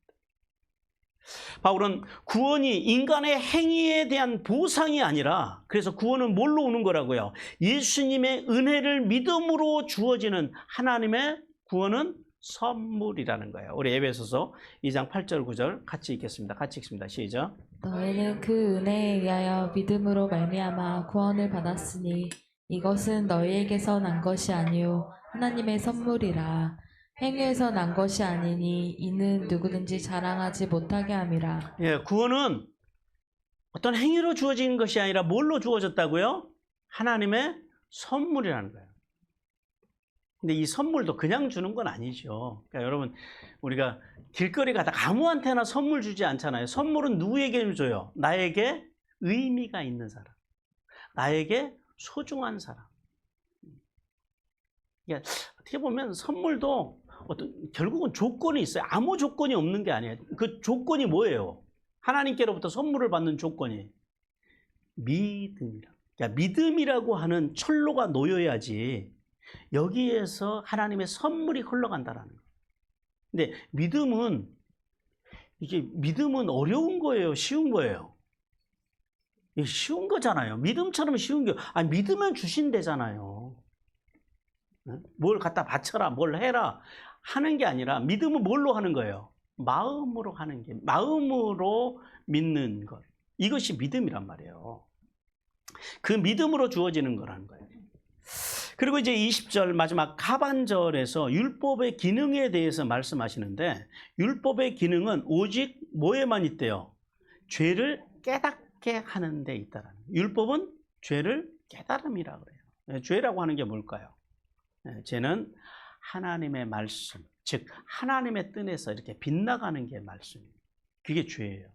바울은 구원이 인간의 행위에 대한 보상이 아니라 그래서 구원은 뭘로 오는 거라고요? 예수님의 은혜를 믿음으로 주어지는 하나님의 구원은 선물이라는 거예요. 우리 에베소서 2장 8절 9절 같이 읽겠습니다. 같이 읽습니다. 시작. 너희는 그 은혜에 의하여 믿음으로 말미암아 구원을 받았으니 이것은 너희에게서 난 것이 아니요 하나님의 선물이라. 행위에서 난 것이 아니니 이는 누구든지 자랑하지 못하게 함이라. 예, 구원은 어떤 행위로 주어진 것이 아니라 뭘로 주어졌다고요? 하나님의 선물이라는 거예요. 근데 이 선물도 그냥 주는 건 아니죠. 그러니까 여러분, 우리가 길거리 가다가 아무한테나 선물 주지 않잖아요. 선물은 누구에게 줘요? 나에게 의미가 있는 사람, 나에게 소중한 사람. 그러니까 어떻게 보면 선물도 결국은 조건이 있어요. 아무 조건이 없는 게 아니에요. 그 조건이 뭐예요? 하나님께로부터 선물을 받는 조건이 믿음이라. 그러니까 믿음이라고 하는 철로가 놓여야지 여기에서 하나님의 선물이 흘러간다라는 거예요. 근데 믿음은 어려운 거예요? 쉬운 거예요? 이게 쉬운 거잖아요. 믿음처럼 쉬운 게 믿으면 주신대잖아요. 뭘 갖다 바쳐라, 뭘 해라 하는 게 아니라 믿음은 뭘로 하는 거예요? 마음으로 하는 게, 마음으로 믿는 것. 이것이 믿음이란 말이에요. 그 믿음으로 주어지는 거라는 거예요. 그리고 이제 20절 마지막 하반절에서 율법의 기능에 대해서 말씀하시는데 율법의 기능은 오직 뭐에만 있대요? 죄를 깨닫게 하는 데 있다라는 거예요. 율법은 죄를 깨달음이라고 그래요. 죄라고 하는 게 뭘까요? 죄는 하나님의 말씀, 즉 하나님의 뜰에서 이렇게 빗나가는 게 말씀이에요. 그게 죄예요.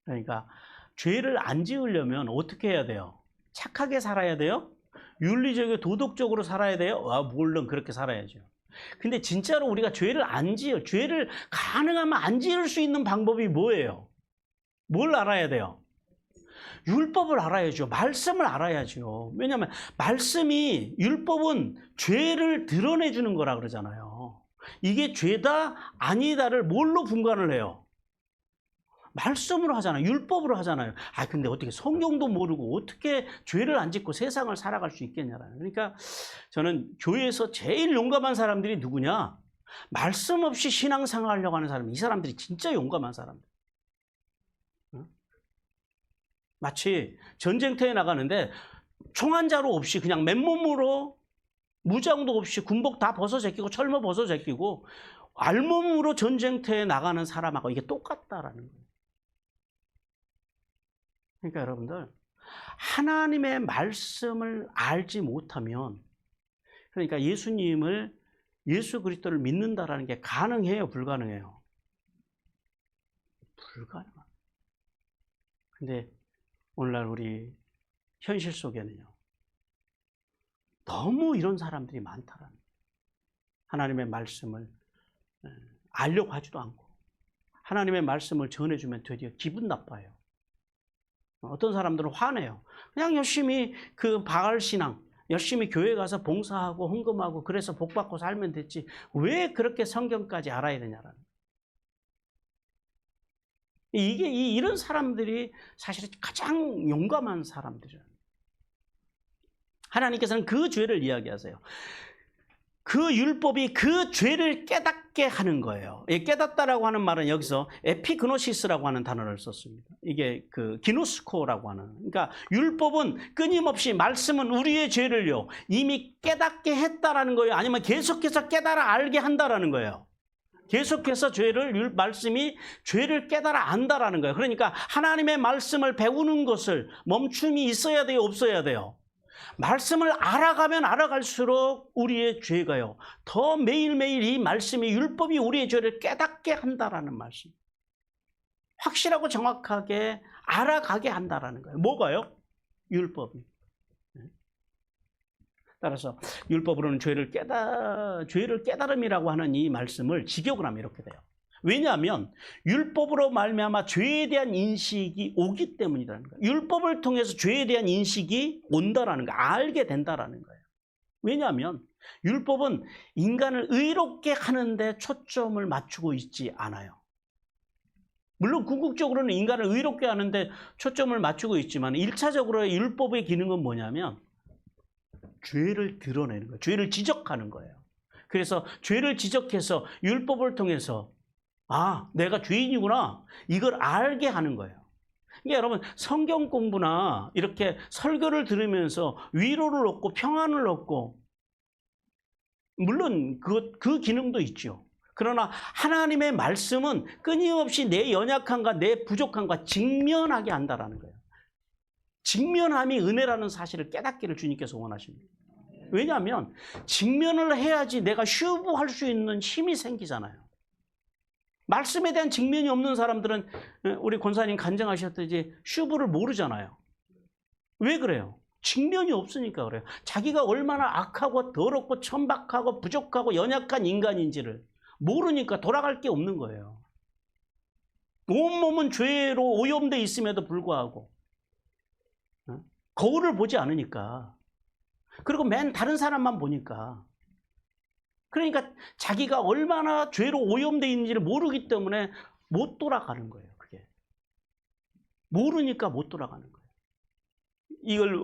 그러니까 죄를 안 지으려면 어떻게 해야 돼요? 착하게 살아야 돼요? 윤리적이고 도덕적으로 살아야 돼요? 물론 그렇게 살아야죠. 근데 진짜로 우리가 죄를 안 지어, 죄를 가능하면 안 지을 수 있는 방법이 뭐예요? 뭘 알아야 돼요? 율법을 알아야죠. 말씀을 알아야죠. 왜냐하면 말씀이, 율법은 죄를 드러내주는 거라 그러잖아요. 이게 죄다 아니다를 뭘로 분간을 해요? 말씀으로 하잖아요. 율법으로 하잖아요. 근데 어떻게 성경도 모르고 어떻게 죄를 안 짓고 세상을 살아갈 수 있겠냐라는. 그러니까 저는 교회에서 제일 용감한 사람들이 누구냐? 말씀 없이 신앙생활하려고 하는 사람. 이 사람들이 진짜 용감한 사람들. 마치 전쟁터에 나가는데 총 한 자루 없이 그냥 맨몸으로 무장도 없이 군복 다 벗어 제끼고 철모 벗어 제끼고 알몸으로 전쟁터에 나가는 사람하고 이게 똑같다라는 거예요. 그러니까 여러분들 하나님의 말씀을 알지 못하면 그러니까 예수님을 예수 그리스도를 믿는다라는 게 가능해요? 불가능해요? 불가능합니다. 근데 오늘날 우리 현실 속에는요. 너무 이런 사람들이 많다라는 거예요. 하나님의 말씀을 알려고 하지도 않고 하나님의 말씀을 전해주면 되려 기분 나빠요. 어떤 사람들은 화내요. 그냥 열심히 그 바알 신앙, 열심히 교회 가서 봉사하고 헌금하고 그래서 복 받고 살면 됐지. 왜 그렇게 성경까지 알아야 되냐라는. 이런 사람들이 사실 가장 용감한 사람들이에요. 하나님께서는 그 죄를 이야기하세요. 그 율법이 그 죄를 깨닫게 하는 거예요. 깨닫다라고 하는 말은 여기서 에피그노시스라고 하는 단어를 썼습니다. 이게 그 기노스코라고 하는. 그러니까 율법은 끊임없이 말씀은 우리의 죄를요 이미 깨닫게 했다라는 거예요. 아니면 계속해서 깨달아 알게 한다라는 거예요. 계속해서 말씀이 죄를 깨달아 안다라는 거예요. 그러니까 하나님의 말씀을 배우는 것을 멈춤이 있어야 돼요, 없어야 돼요? 말씀을 알아가면 알아갈수록 우리의 죄가요, 더 매일매일 이 말씀이, 율법이 우리의 죄를 깨닫게 한다라는 말씀. 확실하고 정확하게 알아가게 한다라는 거예요. 뭐가요? 율법이. 따라서 율법으로는 죄를 깨달음이라고 하는 이 말씀을 직역을 하면 이렇게 돼요. 왜냐하면 율법으로 말미암아 죄에 대한 인식이 오기 때문이라는 거예요. 율법을 통해서 죄에 대한 인식이 온다라는 거예요. 알게 된다라는 거예요. 왜냐하면 율법은 인간을 의롭게 하는데 초점을 맞추고 있지 않아요. 물론 궁극적으로는 인간을 의롭게 하는데 초점을 맞추고 있지만 1차적으로 율법의 기능은 뭐냐면 죄를 드러내는 거예요. 죄를 지적하는 거예요. 그래서 죄를 지적해서 율법을 통해서 내가 죄인이구나, 이걸 알게 하는 거예요. 그러니까 여러분, 성경 공부나 이렇게 설교를 들으면서 위로를 얻고 평안을 얻고, 물론 그 기능도 있죠. 그러나 하나님의 말씀은 끊임없이 내 연약함과 내 부족함과 직면하게 한다는 거예요. 직면함이 은혜라는 사실을 깨닫기를 주님께서 원하십니다. 왜냐하면 직면을 해야지 내가 슈브할 수 있는 힘이 생기잖아요. 말씀에 대한 직면이 없는 사람들은, 우리 권사님 간증하셨듯이 슈브를 모르잖아요. 왜 그래요? 직면이 없으니까 그래요. 자기가 얼마나 악하고 더럽고 천박하고 부족하고 연약한 인간인지를 모르니까 돌아갈 게 없는 거예요. 온몸은 죄로 오염되어 있음에도 불구하고 거울을 보지 않으니까, 그리고 맨 다른 사람만 보니까, 그러니까 자기가 얼마나 죄로 오염되어 있는지를 모르기 때문에 못 돌아가는 거예요. 그게 모르니까 못 돌아가는 거예요. 이걸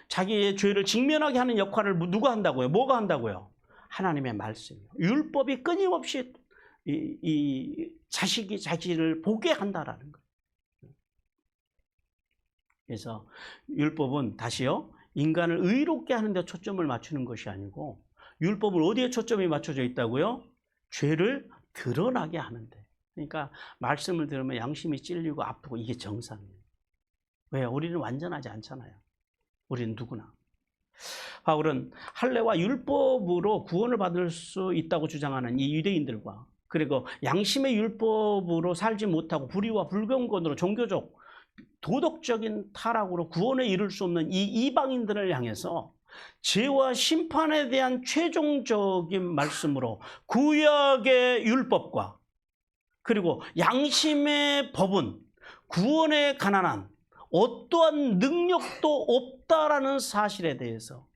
자기의 죄를 직면하게 하는 역할을 누가 한다고요? 뭐가 한다고요? 하나님의 말씀이요. 율법이 끊임없이 이 자식이 자기를 보게 한다라는 거예요. 그래서 율법은 다시요, 인간을 의롭게 하는 데 초점을 맞추는 것이 아니고, 율법은 어디에 초점이 맞춰져 있다고요? 죄를 드러나게 하는데. 그러니까 말씀을 들으면 양심이 찔리고 아프고 이게 정상이에요. 왜요? 우리는 완전하지 않잖아요. 우리는 누구나. 바울은 할례와 율법으로 구원을 받을 수 있다고 주장하는 이 유대인들과, 그리고 양심의 율법으로 살지 못하고 불의와 불경건으로 종교적 도덕적인 타락으로 구원에 이룰 수 없는 이 이방인들을 향해서 죄와 심판에 대한 최종적인 말씀으로 구약의 율법과 그리고 양심의 법은 구원에 관한 어떠한 능력도 없다라는 사실에 대해서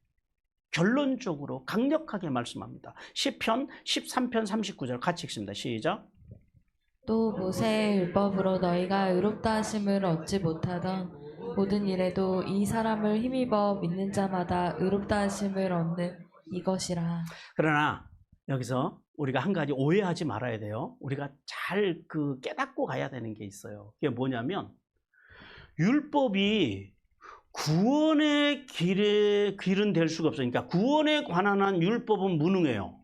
결론적으로 강력하게 말씀합니다. 시편 13편 39절 같이 읽습니다. 시작. 또 모세의 율법으로 너희가 의롭다 하심을 얻지 못하던 모든 일에도 이 사람을 힘입어 믿는 자마다 의롭다 하심을 얻는 이것이라. 그러나 여기서 우리가 한 가지 오해하지 말아야 돼요. 우리가 잘 깨닫고 가야 되는 게 있어요. 그게 뭐냐면, 율법이 구원의 길은 될 수가 없어요. 그러니까 구원에 관한 한 율법은 무능해요.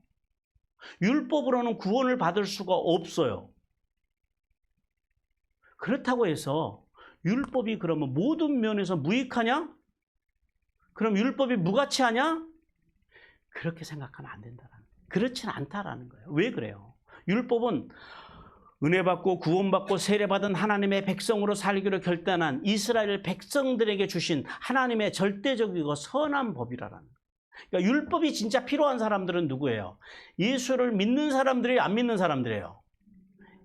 율법으로는 구원을 받을 수가 없어요. 그렇다고 해서 율법이 그러면 모든 면에서 무익하냐? 그럼 율법이 무가치하냐? 그렇게 생각하면 안 된다라는 거예요. 그렇지는 않다라는 거예요. 왜 그래요? 율법은 은혜 받고 구원받고 세례받은 하나님의 백성으로 살기로 결단한 이스라엘 백성들에게 주신 하나님의 절대적이고 선한 법이라는 거예요. 그러니까 율법이 진짜 필요한 사람들은 누구예요? 예수를 믿는 사람들이, 안 믿는 사람들이에요.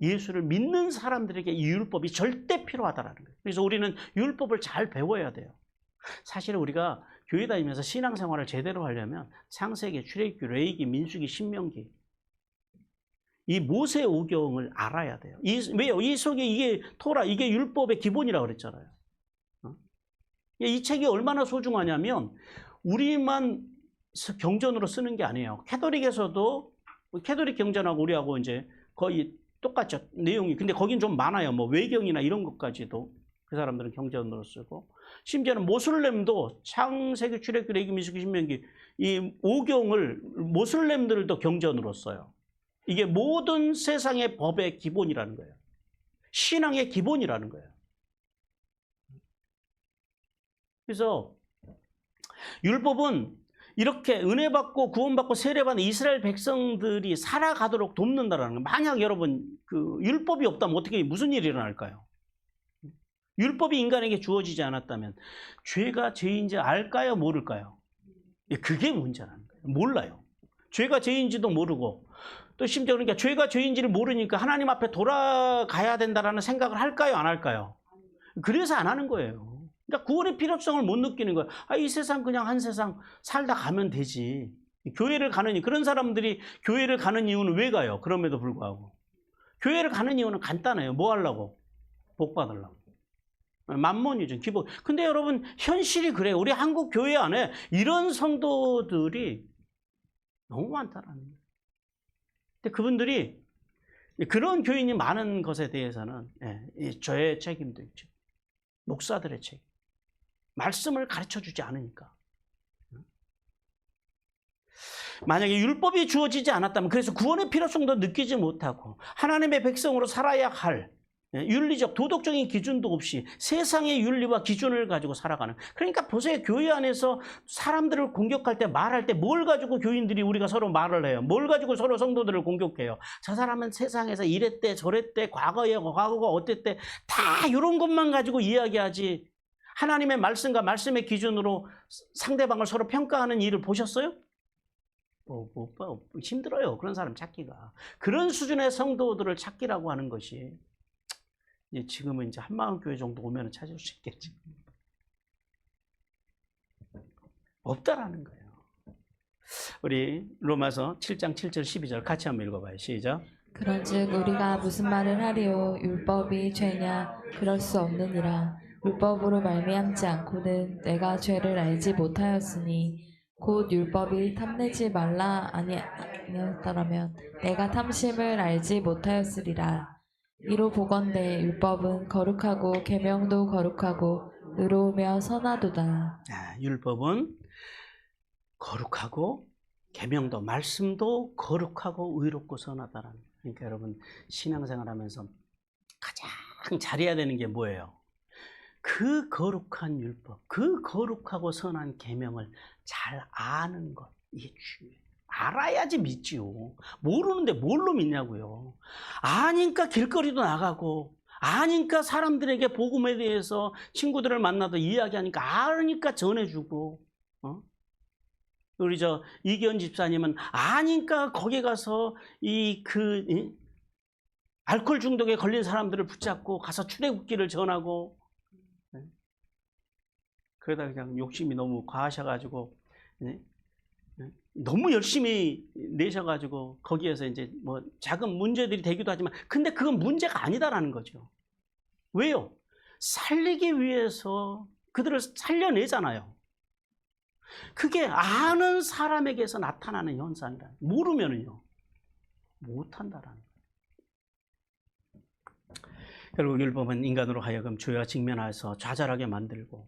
예수를 믿는 사람들에게 이 율법이 절대 필요하다는 거예요. 그래서 우리는 율법을 잘 배워야 돼요. 사실 우리가 교회 다니면서 신앙생활을 제대로 하려면 창세기, 출애굽기, 레위기, 민수기, 신명기, 이 모세 오경을 알아야 돼요. 왜요? 이 속에 이게 토라, 이게 율법의 기본이라고 그랬잖아요. 이 책이 얼마나 소중하냐면 우리만 경전으로 쓰는 게 아니에요. 캐톨릭에서도, 캐톨릭 경전하고 우리하고 이제 거의 똑같죠, 내용이. 근데 거긴 좀 많아요. 뭐 외경이나 이런 것까지도 그 사람들은 경전으로 쓰고, 심지어는 모슬렘도 창세기, 출애굽기, 레위기, 민수기, 신명기 이 오경을 모슬렘들도 경전으로 써요. 이게 모든 세상의 법의 기본이라는 거예요. 신앙의 기본이라는 거예요. 그래서 율법은 이렇게 은혜 받고 구원받고 세례받은 이스라엘 백성들이 살아가도록 돕는다라는 거예요. 만약 여러분 그 율법이 없다면 어떻게 무슨 일이 일어날까요? 율법이 인간에게 주어지지 않았다면 죄가 죄인지 알까요? 모를까요? 그게 문제라는 거예요. 몰라요. 죄가 죄인지도 모르고 또 심지어 그러니까 죄가 죄인지를 모르니까 하나님 앞에 돌아가야 된다라는 생각을 할까요? 안 할까요? 그래서 안 하는 거예요. 그러니까 구원의 필요성을 못 느끼는 거예요. 이 세상 그냥 한 세상 살다 가면 되지. 교회를 가는 그런 사람들이 교회를 가는 이유는 왜 가요? 그럼에도 불구하고 교회를 가는 이유는 간단해요. 뭐 하려고? 복 받으려고. 만몬이죠. 기본. 근데 여러분 현실이 그래요. 우리 한국 교회 안에 이런 성도들이 너무 많다라는 거예요. 근데 그분들이 그런 교인이 많은 것에 대해서는 저의 책임도 있죠. 목사들의 책임. 말씀을 가르쳐주지 않으니까. 만약에 율법이 주어지지 않았다면 그래서 구원의 필요성도 느끼지 못하고 하나님의 백성으로 살아야 할 윤리적 도덕적인 기준도 없이 세상의 윤리와 기준을 가지고 살아가는. 그러니까 보세요. 교회 안에서 사람들을 공격할 때 말할 때 뭘 가지고 교인들이 우리가 서로 말을 해요? 뭘 가지고 서로 성도들을 공격해요? 저 사람은 세상에서 이랬대 저랬대 과거가 어땠대 다 이런 것만 가지고 이야기하지. 하나님의 말씀과 말씀의 기준으로 상대방을 서로 평가하는 일을 보셨어요? 힘들어요. 그런 사람 찾기가. 그런 수준의 성도들을 찾기라고 하는 것이 지금은 이제 한마음교회 정도 오면 찾을 수 있겠지. 없다라는 거예요. 우리 로마서 7장 7절 12절 같이 한번 읽어봐요. 시작. 그런즉 우리가 무슨 말을 하리요? 율법이 죄냐? 그럴 수 없느니라. 율법으로 말미암지 않고는 내가 죄를 알지 못하였으니 곧 율법이 탐내지 말라 아니었더라면 내가 탐심을 알지 못하였으리라. 이로 보건대 율법은 거룩하고 계명도 거룩하고 의로우며 선하도다. 율법은 거룩하고 계명도 말씀도 거룩하고 의롭고 선하다라는 거예요. 그러니까 여러분 신앙생활하면서 가장 잘해야 되는 게 뭐예요? 그 거룩한 율법, 그 거룩하고 선한 계명을 잘 아는 것. 이게 중요해요. 알아야지 믿지요. 모르는데 뭘로 믿냐고요. 아니까 길거리도 나가고 아니까 사람들에게 복음에 대해서 친구들을 만나도 이야기하니까 아니까 전해주고 우리 이기현 집사님은 아니까 거기 가서 알코올 중독에 걸린 사람들을 붙잡고 가서 출애굽기를 전하고 그러다 그냥 욕심이 너무 과하셔가지고 너무 열심히 내셔가지고 거기에서 이제 뭐 작은 문제들이 되기도 하지만 근데 그건 문제가 아니다라는 거죠. 왜요? 살리기 위해서 그들을 살려내잖아요. 그게 아는 사람에게서 나타나는 현상이라. 모르면은요 못한다라는 거예요. 결국 율법은 인간으로 하여금 죄와 직면해서 좌절하게 만들고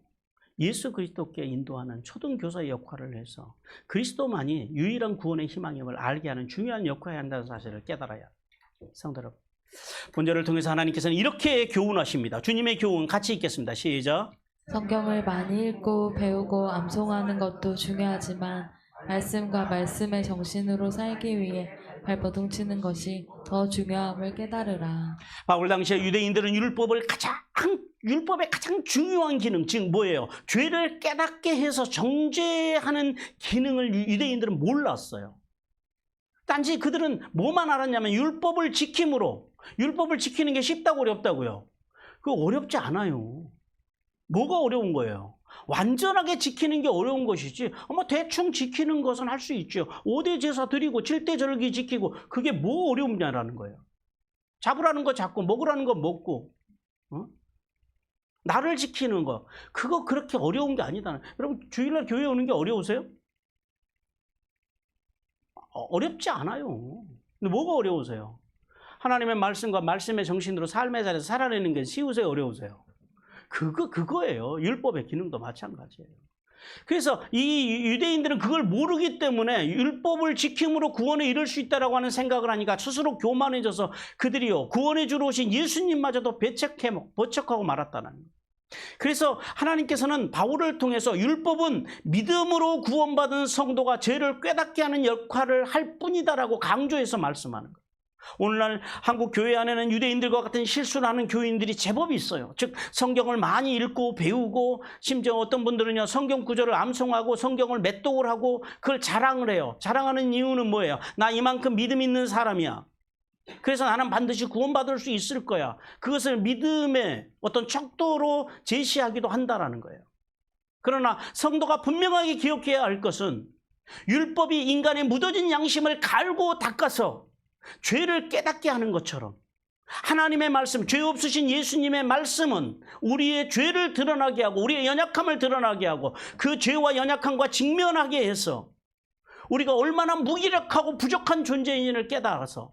예수 그리스도께 인도하는 초등교사의 역할을 해서 그리스도만이 유일한 구원의 희망임을 알게 하는 중요한 역할을 한다는 사실을 깨달아야 합니다. 성도 여러분, 본절을 통해서 하나님께서는 이렇게 교훈하십니다. 주님의 교훈 같이 읽겠습니다. 시작. 성경을 많이 읽고 배우고 암송하는 것도 중요하지만 말씀과 말씀의 정신으로 살기 위해 발버둥치는 것이 더 중요함을 깨달으라. 바울 당시에 유대인들은 율법의 가장 중요한 기능, 즉 뭐예요? 죄를 깨닫게 해서 정죄하는 기능을 유대인들은 몰랐어요. 단지 그들은 뭐만 알았냐면 율법을 지킴으로. 율법을 지키는 게 쉽다고 어렵다고요? 그거 어렵지 않아요. 뭐가 어려운 거예요? 완전하게 지키는 게 어려운 것이지 대충 지키는 것은 할 수 있죠. 5대 제사 드리고 7대 절기 지키고 그게 뭐 어려움냐라는 거예요. 잡으라는 거 잡고 먹으라는 거 먹고 나를 지키는 거 그거 그렇게 어려운 게 아니다. 여러분 주일날 교회 오는 게 어려우세요? 어렵지 않아요. 근데 뭐가 어려우세요? 하나님의 말씀과 말씀의 정신으로 삶의 자리에서 살아내는 게 쉬우세요? 어려우세요? 그거예요. 율법의 기능도 마찬가지예요. 그래서 이 유대인들은 그걸 모르기 때문에 율법을 지킴으로 구원에 이를 수 있다라고 하는 생각을 하니까 스스로 교만해져서 그들이요 구원의 주로 오신 예수님마저도 배척하고 말았다는 거예요. 그래서 하나님께서는 바울을 통해서 율법은 믿음으로 구원받은 성도가 죄를 깨닫게 하는 역할을 할 뿐이다라고 강조해서 말씀하는 거예요. 오늘날 한국 교회 안에는 유대인들과 같은 실수를 하는 교인들이 제법 있어요. 즉 성경을 많이 읽고 배우고 심지어 어떤 분들은요 성경 구절을 암송하고 성경을 맷독을 하고 그걸 자랑을 해요. 자랑하는 이유는 뭐예요? 나 이만큼 믿음 있는 사람이야. 그래서 나는 반드시 구원받을 수 있을 거야. 그것을 믿음의 어떤 척도로 제시하기도 한다라는 거예요. 그러나 성도가 분명하게 기억해야 할 것은 율법이 인간의 묻어진 양심을 갈고 닦아서 죄를 깨닫게 하는 것처럼 하나님의 말씀, 죄 없으신 예수님의 말씀은 우리의 죄를 드러나게 하고 우리의 연약함을 드러나게 하고 그 죄와 연약함과 직면하게 해서 우리가 얼마나 무기력하고 부족한 존재인지를 깨달아서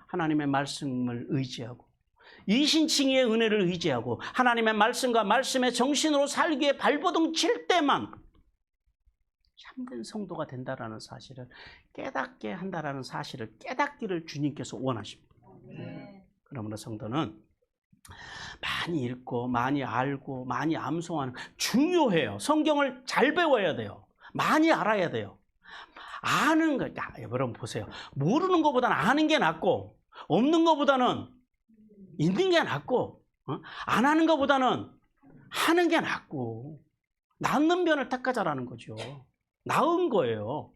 하나님의 말씀을 의지하고 이신칭의의 은혜를 의지하고 하나님의 말씀과 말씀의 정신으로 살기에 발버둥 칠 때만 참된 성도가 된다라는 사실을 깨닫게 한다라는 사실을 깨닫기를 주님께서 원하십니다. 그러므로 성도는 많이 읽고 많이 알고 많이 암송하는 중요해요. 성경을 잘 배워야 돼요. 많이 알아야 돼요. 아는 거, 여러분 보세요. 모르는 것보다는 아는 게 낫고 없는 것보다는 있는 게 낫고 안 하는 것보다는 하는 게 낫고 낫는 변을 택하자라는 거죠. 나은 거예요.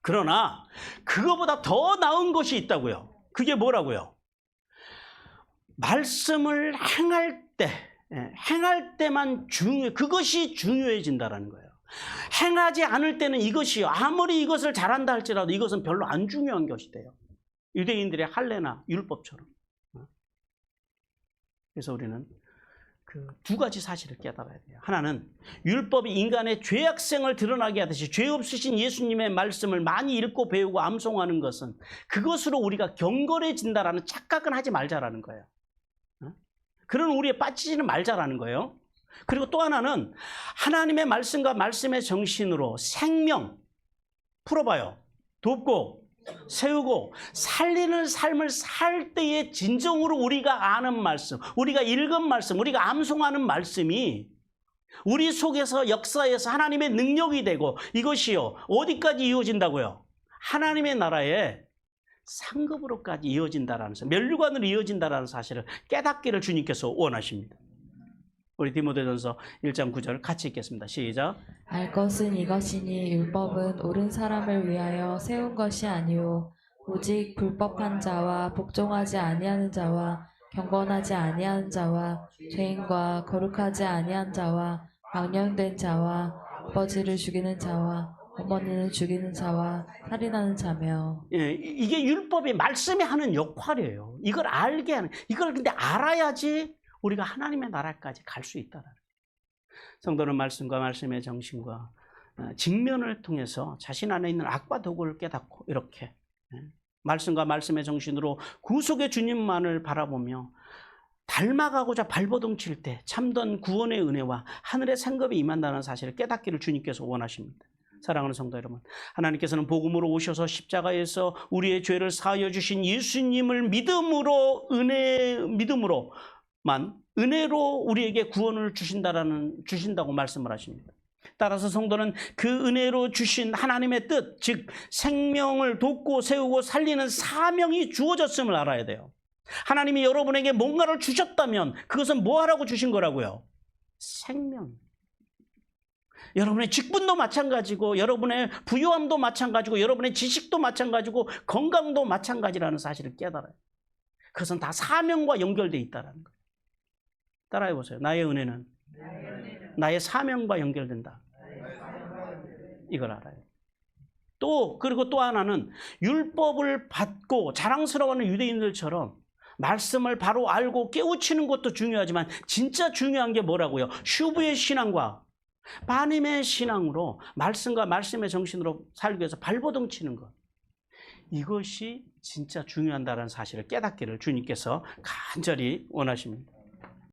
그러나 그거보다 더 나은 것이 있다고요. 그게 뭐라고요? 말씀을 행할 때만 그것이 중요해진다라는 거예요. 행하지 않을 때는 이것이요. 아무리 이것을 잘한다 할지라도 이것은 별로 안 중요한 것이 돼요. 유대인들의 할례나 율법처럼. 그래서 우리는 그 두 가지 사실을 깨달아야 돼요. 하나는 율법이 인간의 죄악성을 드러나게 하듯이 죄 없으신 예수님의 말씀을 많이 읽고 배우고 암송하는 것은 그것으로 우리가 경건해진다라는 착각은 하지 말자라는 거예요. 그런 우리에 빠지지는 말자라는 거예요. 그리고 또 하나는 하나님의 말씀과 말씀의 정신으로 생명 풀어봐요. 돕고 세우고 살리는 삶을 살 때에 진정으로 우리가 아는 말씀, 우리가 읽은 말씀, 우리가 암송하는 말씀이 우리 속에서 역사에서 하나님의 능력이 되고 이것이요 어디까지 이어진다고요? 하나님의 나라에 상급으로까지 이어진다라는 사실, 면류관으로 이어진다라는 사실을 깨닫기를 주님께서 원하십니다. 우리 디모데전서 1장 9절 같이 읽겠습니다. 시작. 알 것은 이것이니 율법은 옳은 사람을 위하여 세운 것이 아니요 오직 불법한 자와 복종하지 아니하는 자와 경건하지 아니하는 자와 죄인과 거룩하지 아니한 자와 망령된 자와 아버지를 죽이는 자와 어머니를 죽이는 자와 살인하는 자며. 예, 이게 율법이 말씀이 하는 역할이에요. 이걸 알게 하는, 이걸 근데 알아야지 우리가 하나님의 나라까지 갈 수 있다는 거예요. 성도는 말씀과 말씀의 정신과 직면을 통해서 자신 안에 있는 악과 도구를 깨닫고 이렇게 말씀과 말씀의 정신으로 구속의 주님만을 바라보며 닮아가고자 발버둥 칠 때 참된 구원의 은혜와 하늘의 상급이 임한다는 사실을 깨닫기를 주님께서 원하십니다. 사랑하는 성도 여러분, 하나님께서는 복음으로 오셔서 십자가에서 우리의 죄를 사하여 주신 예수님을 믿음으로만 은혜로 우리에게 구원을 주신다고 말씀을 하십니다. 따라서 성도는 그 은혜로 주신 하나님의 뜻, 즉 생명을 돕고 세우고 살리는 사명이 주어졌음을 알아야 돼요. 하나님이 여러분에게 뭔가를 주셨다면 그것은 뭐 하라고 주신 거라고요? 생명. 여러분의 직분도 마찬가지고 여러분의 부유함도 마찬가지고 여러분의 지식도 마찬가지고 건강도 마찬가지라는 사실을 깨달아요. 그것은 다 사명과 연결되어 있다는 거예요. 따라해 보세요. 나의 은혜는 나의 사명과 연결된다. 이걸 알아요. 그리고 또 하나는 율법을 받고 자랑스러워하는 유대인들처럼 말씀을 바로 알고 깨우치는 것도 중요하지만 진짜 중요한 게 뭐라고요? 슈브의 신앙과 바님의 신앙으로 말씀과 말씀의 정신으로 살기 위해서 발버둥 치는 것. 이것이 진짜 중요하다는 사실을 깨닫기를 주님께서 간절히 원하십니다.